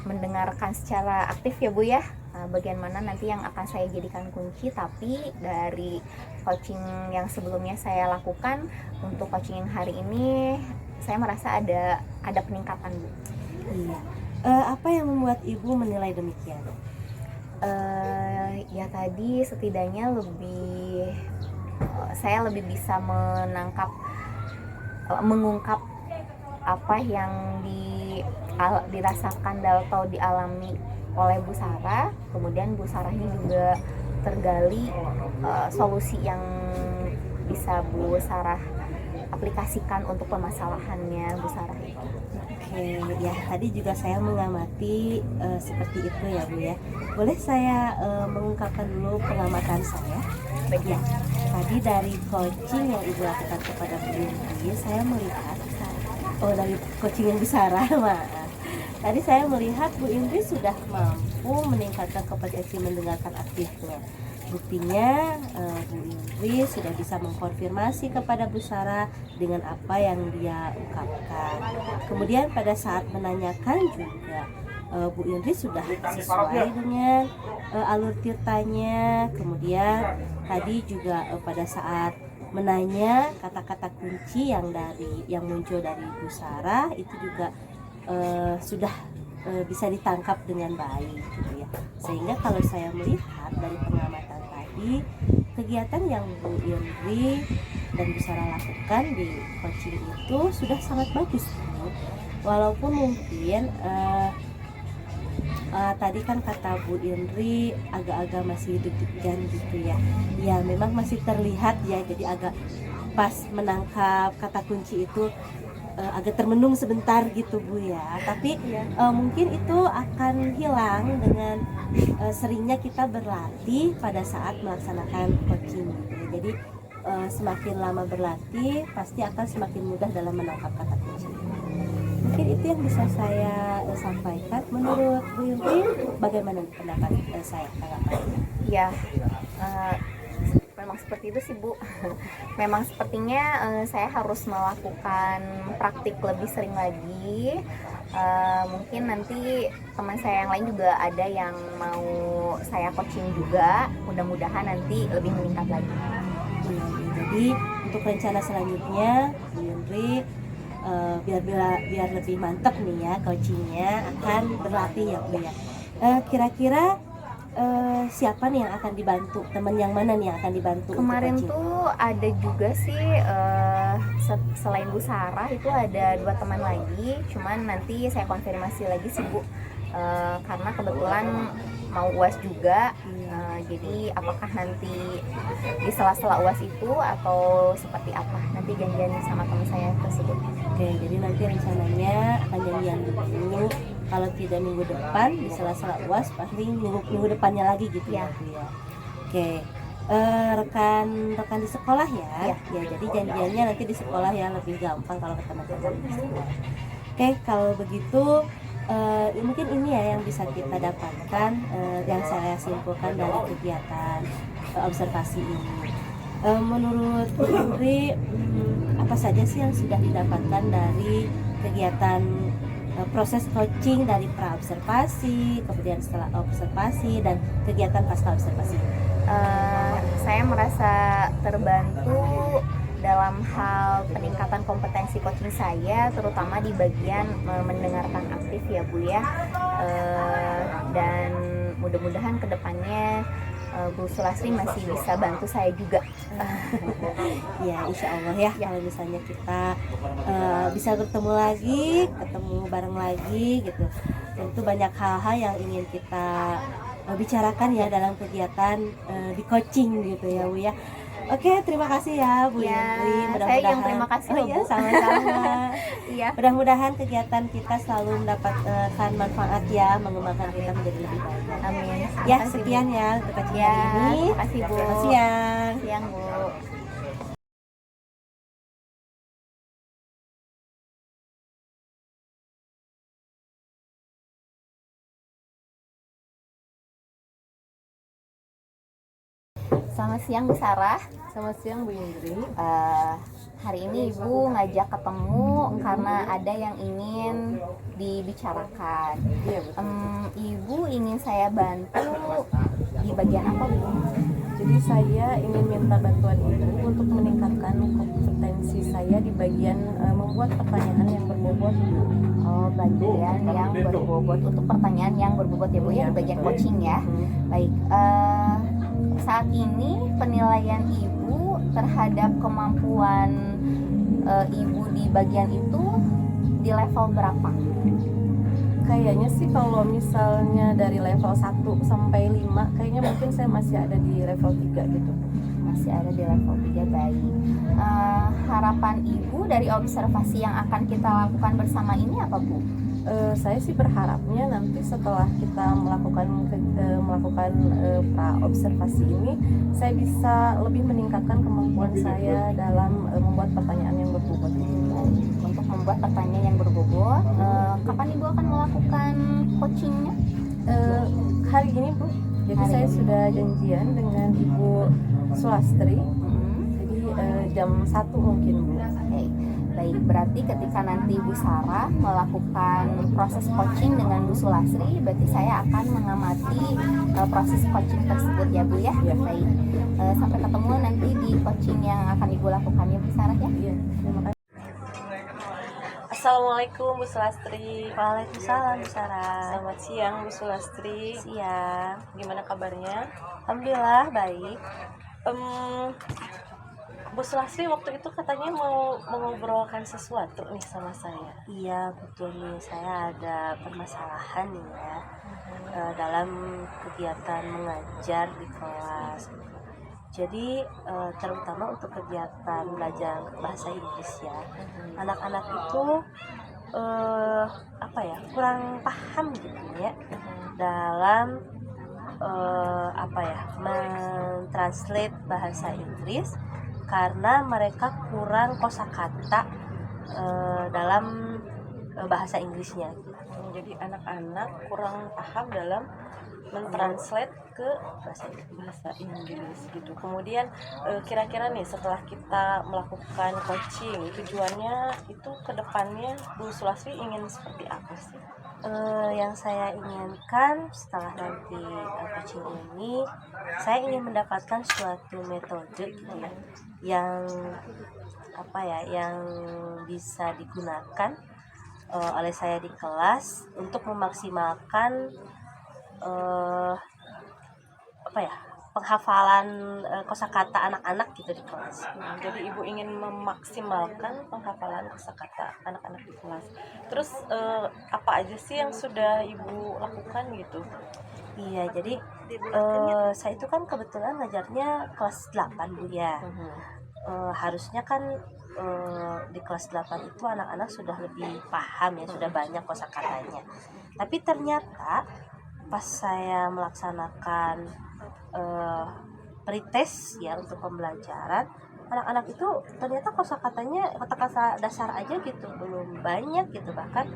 mendengarkan secara aktif ya Bu ya. Bagian mana nanti yang akan saya jadikan kunci, tapi dari coaching yang sebelumnya saya lakukan untuk coaching yang hari ini saya merasa ada peningkatan Bu. Iya. Apa yang membuat Ibu menilai demikian? Ya tadi setidaknya saya lebih bisa mengungkap apa yang dirasakan atau dialami oleh Bu Sarah. Kemudian Bu Sarah ini juga tergali solusi yang bisa Bu Sarah aplikasikan untuk permasalahannya Bu Sarah itu. Oke, ya tadi juga saya mengamati seperti itu ya Bu ya. Boleh saya mengungkapkan dulu pengamatan saya? Baik Ya, tadi dari coaching yang Ibu lakukan kepada Bu Indri, saya melihat dari coaching yang Bu Sarah, maaf. Tadi saya melihat Bu Indri sudah mampu meningkatkan kompetensi mendengarkan aktifnya. Buktinya Bu Indri sudah bisa mengkonfirmasi kepada Bu Sarah dengan apa yang dia ungkapkan. Kemudian pada saat menanyakan juga Bu Indri sudah sesuai dengan alur ceritanya. Kemudian tadi juga pada saat menanya kata-kata kunci yang muncul dari Bu Sarah itu juga sudah bisa ditangkap dengan baik gitu ya. Sehingga kalau saya melihat dari pengamatan tadi, kegiatan yang Bu Indri dan Bu Sarah lakukan di coaching itu sudah sangat bagus Bu. Walaupun mungkin tadi kan kata Bu Indri agak-agak masih deg-degan gitu ya. Ya memang masih terlihat ya, jadi agak pas menangkap kata kunci itu agak termenung sebentar gitu Bu ya. Tapi mungkin itu akan hilang dengan seringnya kita berlatih pada saat melaksanakan coaching gitu ya. Jadi semakin lama berlatih pasti akan semakin mudah dalam menangkap kata kunci. Mungkin itu yang bisa saya sampaikan. Menurut Bu Indri bagaimana pendapat saya tanggapannya? Ya, memang seperti itu sih Bu. Memang sepertinya saya harus melakukan praktik lebih sering lagi. Mungkin nanti teman saya yang lain juga ada yang mau saya coaching juga. Mudah-mudahan nanti lebih meningkat lagi. Ya, jadi untuk rencana selanjutnya Bu Indri biar lebih mantap nih ya coachingnya, akan berlatih ya Bu ya. Kira-kira siapa nih yang akan dibantu, teman yang mana nih yang akan dibantu? Kemarin untuk coaching? tuh ada juga sih selain Bu Sarah itu ada 2 teman lagi, cuman nanti saya konfirmasi lagi sih Bu, karena kebetulan mau UAS juga. Jadi apakah nanti di sela-sela UAS itu atau seperti apa, nanti janjian sama teman saya tersebut. Oke, jadi nanti rencananya akan janjian dulu. Kalau tidak minggu depan, di sela-sela UAS pasti minggu depannya lagi gitu ya Bu ya. Oke, rekan di sekolah ya. Ya, jadi janjiannya nanti di sekolah ya, lebih gampang kalau ketemu di sekolah. Oke, kalau begitu mungkin ini ya yang bisa kita dapatkan, yang saya simpulkan dari kegiatan observasi ini. Menurut Bu Indri, apa saja sih yang sudah didapatkan dari kegiatan proses coaching dari pra-observasi, kemudian setelah observasi, dan kegiatan pasca observasi? Saya merasa terbantu dalam hal peningkatan kompetensi coaching saya, terutama di bagian mendengarkan aktif ya Bu ya. Dan mudah-mudahan kedepannya Bu Sulastri masih bisa bantu saya juga. Ya insya Allah ya kalau misalnya kita bisa bertemu lagi, ketemu bareng lagi gitu. Tentu banyak hal-hal yang ingin kita bicarakan ya dalam kegiatan di coaching gitu ya Bu ya. Oke, terima kasih ya Bu Ya, Indri. saya yang terima kasih Oh loh, ya, Bu. sama-sama. Iya. Mudah-mudahan kegiatan kita selalu mendapatkan manfaat ya, mengembangkan kita menjadi lebih baik. Amin. Ya, Terima kasih, Bu. sekian ya untuk kajian Ya, hari ini. terima kasih, Bu. Selamat siang. Siang, Bu. Selamat siang, Bu Sarah. Selamat siang Bu Indri. Hari ini Ibu ngajak ketemu karena ada yang ingin dibicarakan. Iya betul. Ibu ingin saya bantu di bagian apa, Bu? Jadi saya ingin minta bantuan Ibu untuk meningkatkan kompetensi saya di bagian membuat pertanyaan yang berbobot. Oh, bagian yang berbobot, untuk pertanyaan yang berbobot ya Bu ya, di bagian coaching ya. Baik, saat ini penilaian Ibu terhadap kemampuan Ibu di bagian itu di level berapa? Kayaknya sih kalau misalnya dari level 1 sampai 5, kayaknya mungkin saya masih ada di level 3 gitu. Masih ada di level 3, baik. Harapan Ibu dari observasi yang akan kita lakukan bersama ini apa, Bu? Saya sih berharapnya nanti setelah kita melakukan pra observasi ini, saya bisa lebih meningkatkan kemampuan saya dalam membuat pertanyaan yang berbobot ini. Untuk membuat pertanyaan yang berbobot, kapan Ibu akan melakukan coachingnya? Hari ini Bu, jadi Hari saya ini. sudah janjian dengan Ibu Sulastri, jadi jam 1 mungkin Bu. Baik. Baik, berarti ketika nanti Bu Sarah melakukan proses coaching dengan Bu Sulastri, berarti saya akan mengamati proses coaching tersebut ya Bu ya. Ya. Baik, sampai ketemu nanti di coaching yang akan Ibu lakukan ya Bu Sarah ya. Iya, terima kasih. Assalamualaikum Bu Sulastri. Waalaikumsalam Bu Sarah. Selamat siang Bu Sulastri. Siang. Gimana kabarnya? Alhamdulillah baik. Bu Sulastri waktu itu katanya mau mengobrolkan sesuatu nih sama saya. Iya betul nih, saya ada permasalahan nih ya dalam kegiatan mengajar di kelas. Jadi terutama untuk kegiatan belajar bahasa Inggris ya, anak-anak itu kurang paham gitu ya dalam mentranslate bahasa Inggris karena mereka kurang kosakata dalam bahasa Inggrisnya. Jadi anak-anak kurang paham dalam mentranslate ke bahasa Inggris gitu. Kemudian kira-kira nih setelah kita melakukan coaching, tujuannya itu ke depannya Bu Sulastri ingin seperti apa sih? Yang saya inginkan setelah nanti coaching ini, saya ingin mendapatkan suatu metode gitu ya, yang bisa digunakan oleh saya di kelas untuk memaksimalkan penghafalan kosakata anak-anak gitu di kelas. Jadi Ibu ingin memaksimalkan penghafalan kosakata anak-anak di kelas. Terus apa aja sih yang sudah Ibu lakukan gitu? Iya, jadi saya itu kan kebetulan ngajarnya kelas 8 Bu ya. Harusnya kan di kelas 8 itu anak-anak sudah lebih paham ya, sudah banyak kosakatanya. Tapi ternyata pas saya melaksanakan pretest ya untuk pembelajaran, anak-anak itu ternyata kosakatanya kata-kata dasar aja gitu, belum banyak gitu. Bahkan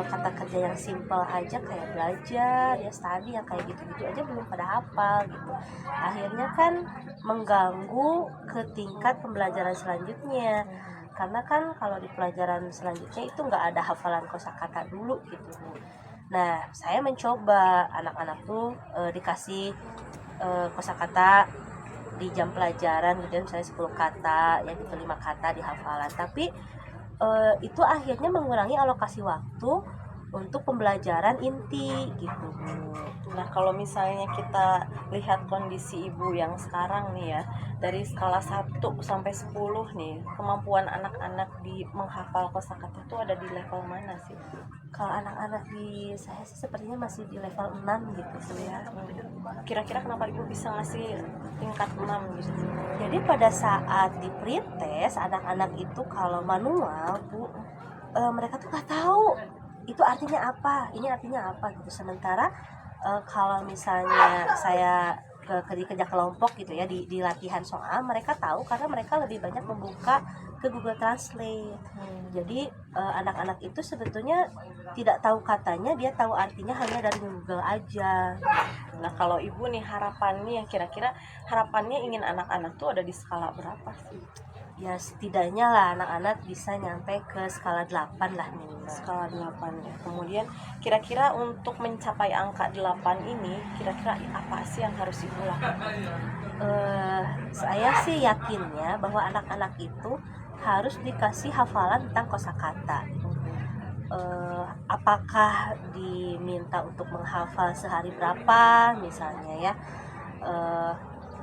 kata kerja yang simple aja kayak belajar ya, study yang kayak gitu-gitu aja belum pada hafal gitu. Akhirnya kan mengganggu ke tingkat pembelajaran selanjutnya, karena kan kalau di pelajaran selanjutnya itu nggak ada hafalan kosakata dulu gitu. Nah, saya mencoba anak-anak tuh dikasih kosakata di jam pelajaran gitu, misalnya 10 kata ya gitu, 5 kata di hafalan. Tapi itu akhirnya mengurangi alokasi waktu untuk pembelajaran inti gitu Bu. Nah, kalau misalnya kita lihat kondisi ibu yang sekarang nih ya, dari skala 1 sampai 10 nih, kemampuan anak-anak di menghafal kosakata itu ada di level mana sih? Kalau anak-anak di saya sih sepertinya masih di level 6 gitu Bu ya. Kira-kira kenapa ibu bisa ngasih tingkat 6 gitu? Jadi pada saat di pretest anak-anak itu kalau manual Bu, mereka tuh nggak tahu itu artinya apa, ini artinya apa gitu. Sementara kalau misalnya saya di kerja kelompok gitu ya, di latihan soal, mereka tahu karena mereka lebih banyak membuka ke Google Translate. Jadi anak-anak itu sebetulnya tidak tahu katanya, dia tahu artinya hanya dari Google aja. Nah, kalau ibu nih harapannya, kira-kira harapannya ingin anak-anak tuh ada di skala berapa sih? Ya setidaknya lah anak-anak bisa nyampe ke skala 8 lah minimal. Skala 8 ya. Kemudian kira-kira untuk mencapai angka 8 ini, kira-kira apa sih yang harus ibu lakukan? Saya sih yakinnya bahwa anak-anak itu harus dikasih hafalan tentang kosakata. Apakah diminta untuk menghafal sehari berapa misalnya ya,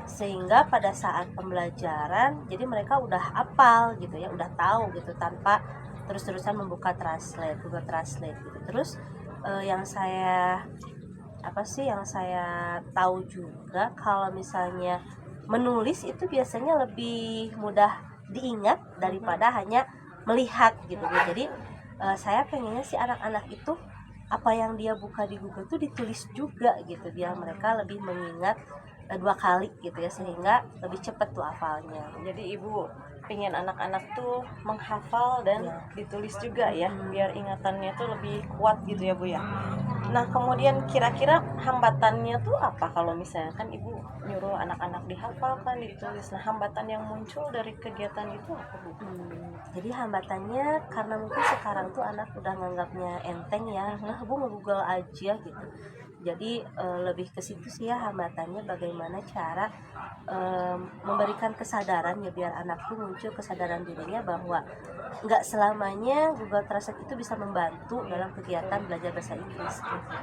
sehingga pada saat pembelajaran jadi mereka udah hafal gitu ya, udah tahu gitu tanpa terus-terusan membuka Google Translate gitu. Terus yang saya tahu juga kalau misalnya menulis itu biasanya lebih mudah diingat daripada hanya melihat gitu ya. Jadi saya pengennya sih anak-anak itu apa yang dia buka di Google tuh ditulis juga gitu, biar mereka lebih mengingat 2 kali gitu ya, sehingga lebih cepat tuh hafalnya. Jadi ibu pengen anak-anak tuh menghafal dan Ya. ditulis juga ya, biar ingatannya tuh lebih kuat gitu ya Bu ya. Nah, kemudian kira-kira hambatannya tuh apa kalau misalnya kan ibu nyuruh anak-anak dihafalkan, ditulis. Nah, hambatan yang muncul dari kegiatan itu apa Bu? Jadi hambatannya karena mungkin sekarang tuh anak udah nganggapnya enteng ya, nah Bu nge-Google aja gitu. Jadi lebih ke situ sih ya hambatannya, bagaimana cara memberikan kesadaran ya, biar anak tuh muncul kesadaran dirinya bahwa nggak selamanya Google Translate itu bisa membantu dalam kegiatan belajar bahasa Inggris gitu.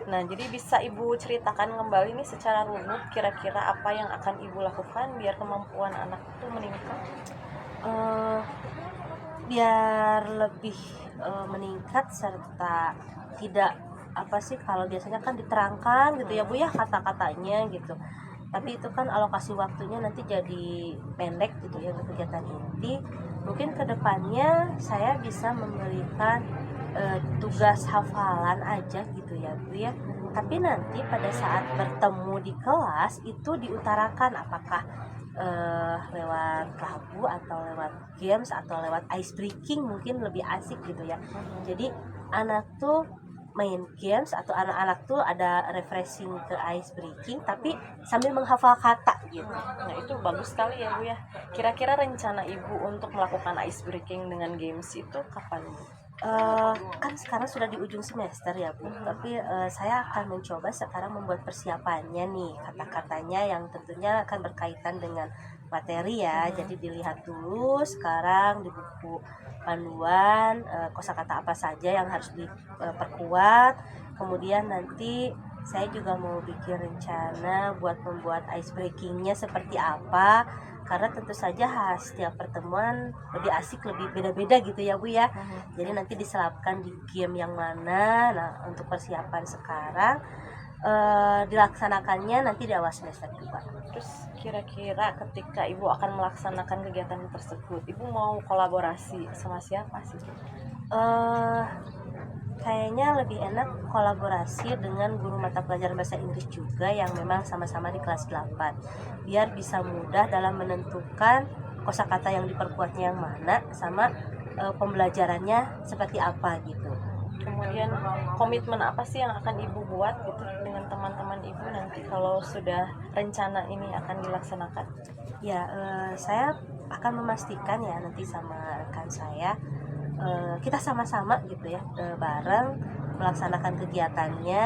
Nah, jadi bisa ibu ceritakan kembali nih secara runut kira-kira apa yang akan ibu lakukan biar kemampuan anak itu meningkat? Eh, Biar lebih meningkat serta tidak kalau biasanya kan diterangkan gitu ya Bu ya kata-katanya gitu, tapi itu kan alokasi waktunya nanti jadi pendek gitu ya untuk kegiatan inti. Mungkin kedepannya saya bisa memberikan tugas hafalan aja gitu ya Bu ya, tapi nanti pada saat bertemu di kelas itu diutarakan apakah lewat lagu atau lewat games atau lewat ice breaking, mungkin lebih asik gitu ya. Jadi anak tuh main games atau anak-anak tuh ada refreshing ke ice breaking tapi sambil menghafal kata gitu. Nah, itu bagus sekali ya Bu ya. Kira-kira rencana ibu untuk melakukan ice breaking dengan games itu kapan Bu? Kan sekarang sudah di ujung semester ya Bu, tapi saya akan mencoba sekarang membuat persiapannya nih, kata-katanya yang tentunya akan berkaitan dengan materi ya. Jadi dilihat dulu sekarang di buku panduan kosakata apa saja yang harus diperkuat. Kemudian nanti saya juga mau bikin rencana buat membuat ice breakingnya seperti apa, karena tentu saja setiap pertemuan lebih asik, lebih beda-beda gitu ya Bu ya. Jadi nanti diselapkan di game yang mana. Nah, untuk persiapan sekarang dilaksanakannya nanti di awal semester 2. Terus kira-kira ketika ibu akan melaksanakan kegiatan tersebut, ibu mau kolaborasi sama siapa sih? Kayaknya lebih enak kolaborasi dengan guru mata pelajaran bahasa Inggris juga yang memang sama-sama di kelas 8, biar bisa mudah dalam menentukan kosakata yang diperkuatnya yang mana sama pembelajarannya seperti apa gitu. Kemudian komitmen apa sih yang akan ibu buat gitu dengan teman-teman ibu nanti kalau sudah rencana ini akan dilaksanakan? Ya, saya akan memastikan ya nanti sama rekan saya, kita sama-sama gitu ya, bareng melaksanakan kegiatannya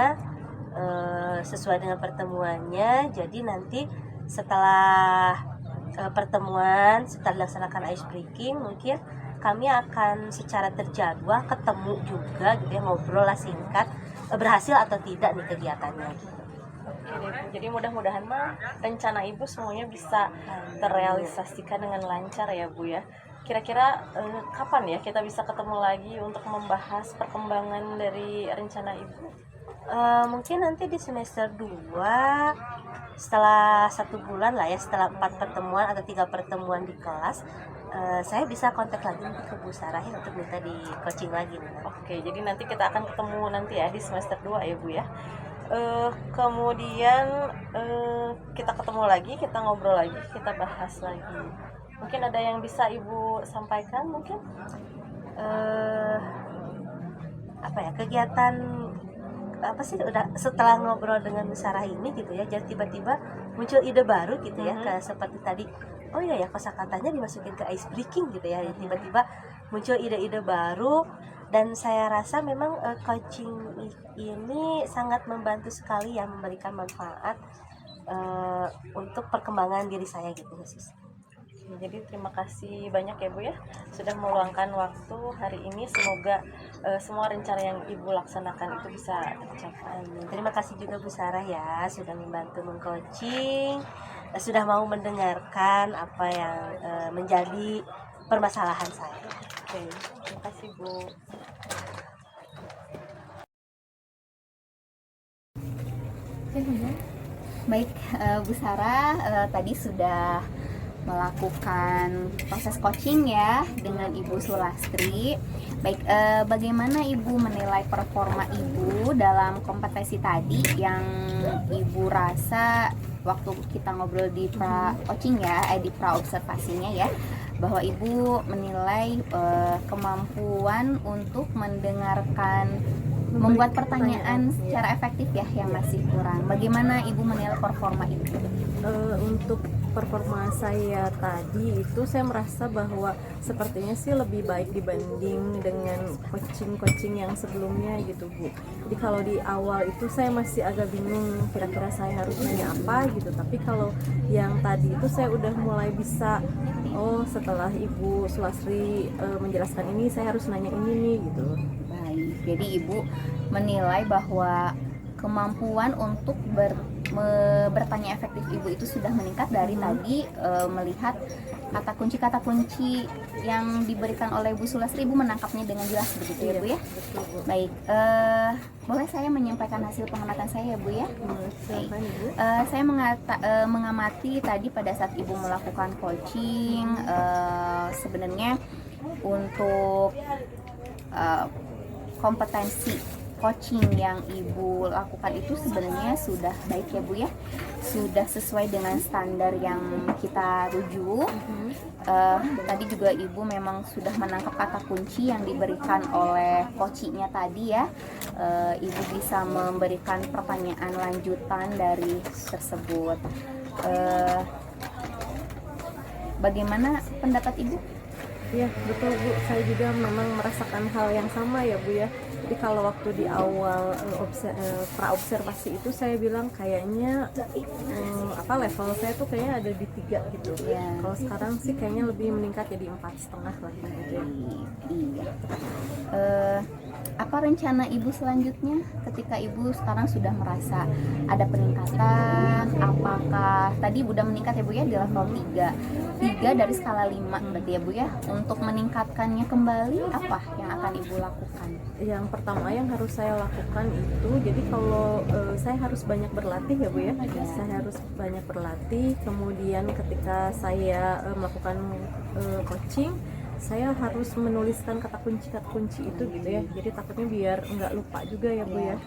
sesuai dengan pertemuannya. Jadi nanti setelah pertemuan, setelah dilaksanakan ice breaking, mungkin kami akan secara terjadwal ketemu juga gitu ya, ngobrol lah singkat berhasil atau tidak nih kegiatannya gitu. Oke deh, Bu. Jadi mudah-mudahan mah rencana Ibu semuanya bisa terrealisasikan dengan lancar ya Bu ya. Kira-kira kapan ya kita bisa ketemu lagi untuk membahas perkembangan dari rencana Ibu? Mungkin nanti di semester 2 setelah 1 bulan lah ya, setelah 4 pertemuan atau 3 pertemuan di kelas, saya bisa kontak lagi nanti ke Bu Sarah ya untuk minta di coaching lagi nih. Oke, jadi nanti kita akan ketemu nanti ya di semester 2 ya Bu ya. Kemudian kita ketemu lagi, kita ngobrol lagi, kita bahas lagi. Mungkin ada yang bisa Ibu sampaikan mungkin? Apa ya, kegiatan apa sih, udah setelah ngobrol dengan Bu Sarah ini gitu ya, jadi tiba-tiba muncul ide baru gitu ya, ke seperti tadi, oh iya ya kosakatanya dimasukin ke ice breaking gitu ya, tiba-tiba muncul ide-ide baru. Dan saya rasa memang coaching ini sangat membantu sekali ya, memberikan manfaat untuk perkembangan diri saya gitu khusus. Jadi terima kasih banyak ya Bu ya sudah meluangkan waktu hari ini. Semoga semua rencana yang Ibu laksanakan itu bisa tercapai. Terima kasih juga Bu Sarah ya sudah membantu mengcoaching, sudah mau mendengarkan apa yang menjadi permasalahan saya. Oke, terima kasih Bu. Baik, Bu Sarah tadi sudah melakukan proses coaching ya dengan Ibu Sulastri. Baik, bagaimana Ibu menilai performa Ibu dalam kompetisi tadi yang Ibu rasa waktu kita ngobrol di pra coaching ya, di pra observasinya ya, bahwa Ibu menilai kemampuan untuk mendengarkan, membuat pertanyaan secara efektif ya yang masih kurang. Bagaimana Ibu menilai performa Ibu? Untuk performa saya tadi itu saya merasa bahwa sepertinya sih lebih baik dibanding dengan coaching yang sebelumnya gitu Bu. Jadi kalau di awal itu saya masih agak bingung kira-kira saya harus nanya apa gitu, tapi kalau yang tadi itu saya udah mulai bisa, oh setelah Ibu Sulastri menjelaskan ini saya harus nanya ini nih gitu. Baik, jadi Ibu menilai bahwa kemampuan untuk bertanya efektif Ibu itu sudah meningkat dari tadi melihat kata kunci yang diberikan oleh Bu Sulastri, Ibu menangkapnya dengan jelas begitu ya Bu ya. Betul, Bu. Baik, boleh saya menyampaikan hasil pengamatan saya ya Bu ya. Baik. Saya mengamati tadi pada saat Ibu melakukan coaching, sebenarnya untuk kompetensi coaching yang Ibu lakukan itu sebenarnya sudah baik ya Bu ya, sudah sesuai dengan standar yang kita tuju. Tadi juga Ibu memang sudah menangkap kata kunci yang diberikan oleh coachingnya tadi ya. Ibu bisa memberikan pertanyaan lanjutan dari tersebut. Bagaimana pendapat Ibu? Iya betul Bu, saya juga memang merasakan hal yang sama ya Bu ya. Jadi kalau waktu di awal pra observasi itu saya bilang kayaknya level saya tuh kayaknya ada di 3 gitu. Ya. Kalau sekarang sih kayaknya lebih meningkat jadi 4,5 lah gitu. Iya. Apa rencana Ibu selanjutnya ketika Ibu sekarang sudah merasa ada peningkatan? Apakah tadi udah meningkat ya Bu ya di level 3 dari skala 5 berarti ya Bu ya? Untuk meningkatkannya kembali apa yang akan Ibu lakukan? Yang pertama yang harus saya lakukan itu, jadi kalau saya harus banyak berlatih ya Bu ya. Saya harus banyak berlatih, kemudian ketika saya melakukan coaching, saya harus menuliskan kata kunci itu gitu ya. Jadi takutnya biar nggak lupa juga ya Bu ya.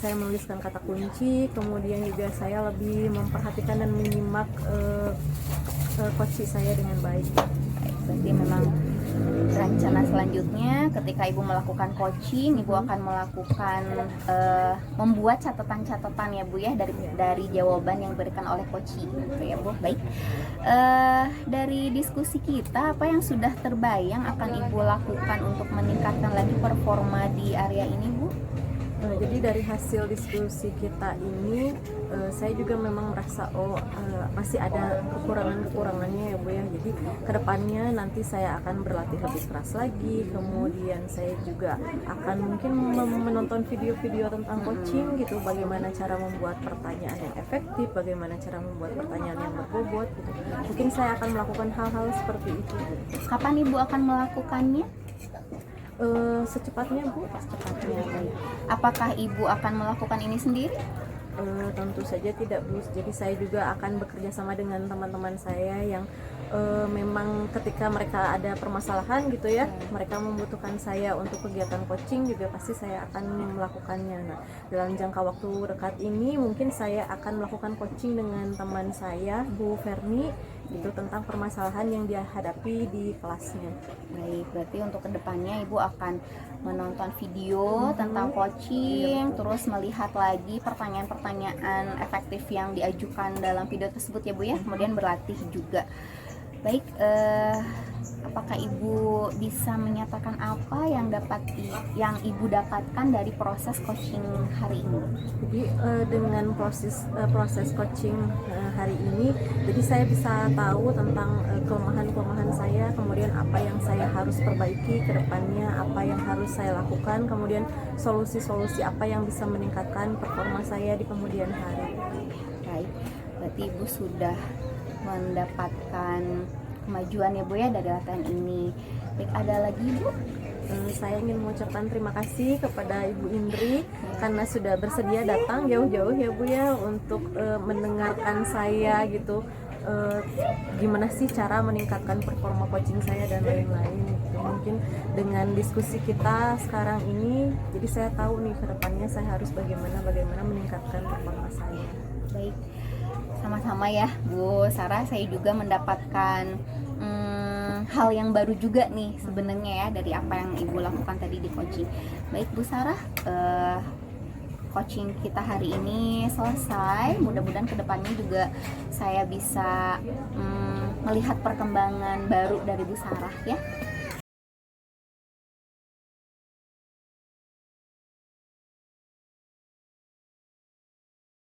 Saya menuliskan kata kunci, kemudian juga saya lebih memperhatikan dan menyimak coaching saya dengan baik. Berarti memang rencana selanjutnya ketika Ibu melakukan coaching, Ibu akan melakukan membuat catatan-catatan ya Bu ya dari jawaban yang diberikan oleh coaching gitu ya Bu. Baik, dari diskusi kita apa yang sudah terbayang akan Ibu lakukan untuk meningkatkan lagi performa di area ini Bu? Jadi dari hasil diskusi kita ini, saya juga memang merasa masih ada kekurangannya ya Bu ya. Jadi kedepannya nanti saya akan berlatih lebih keras lagi. Kemudian saya juga akan mungkin menonton video-video tentang coaching gitu. Bagaimana cara membuat pertanyaan yang efektif, bagaimana cara membuat pertanyaan yang berbobot gitu. Mungkin saya akan melakukan hal-hal seperti itu Bu. Kapan Ibu akan melakukannya? Secepatnya Bu. Secepatnya. Apakah Ibu akan melakukan ini sendiri? Tentu saja tidak Bu. Jadi saya juga akan bekerja sama dengan teman-teman saya yang memang ketika mereka ada permasalahan gitu ya, mereka membutuhkan saya untuk kegiatan coaching juga pasti saya akan melakukannya. Nah, dalam jangka waktu dekat ini mungkin saya akan melakukan coaching dengan teman saya Bu Ferni itu tentang permasalahan yang dia hadapi di kelasnya. Baik, berarti untuk kedepannya Ibu akan menonton video tentang coaching, terus melihat lagi pertanyaan-pertanyaan efektif yang diajukan dalam video tersebut ya Bu ya, kemudian berlatih juga. Baik, apakah Ibu bisa menyatakan apa yang Ibu dapatkan dari proses coaching hari ini? Jadi dengan proses coaching hari ini, jadi saya bisa tahu tentang kelemahan-kelemahan saya, kemudian apa yang saya harus perbaiki ke depannya, apa yang harus saya lakukan, kemudian solusi-solusi apa yang bisa meningkatkan performa saya di kemudian hari. Baik, berarti Ibu sudah mendapatkan kemajuan ya Bu ya dari latihan ini. Baik, ada lagi Bu? Saya ingin mengucapkan terima kasih kepada Ibu Indri karena sudah bersedia datang jauh-jauh ya Bu ya untuk mendengarkan saya gitu, gimana sih cara meningkatkan performa coaching saya dan lain-lain gitu. Mungkin dengan diskusi kita sekarang ini jadi saya tahu nih ke depannya saya harus bagaimana meningkatkan performa saya. Baik, sama-sama ya Bu Sarah, saya juga mendapatkan hal yang baru juga nih sebenarnya ya dari apa yang Ibu lakukan tadi di coaching. Baik Bu Sarah, coaching kita hari ini selesai. Mudah-mudahan kedepannya juga saya bisa melihat perkembangan baru dari Bu Sarah ya.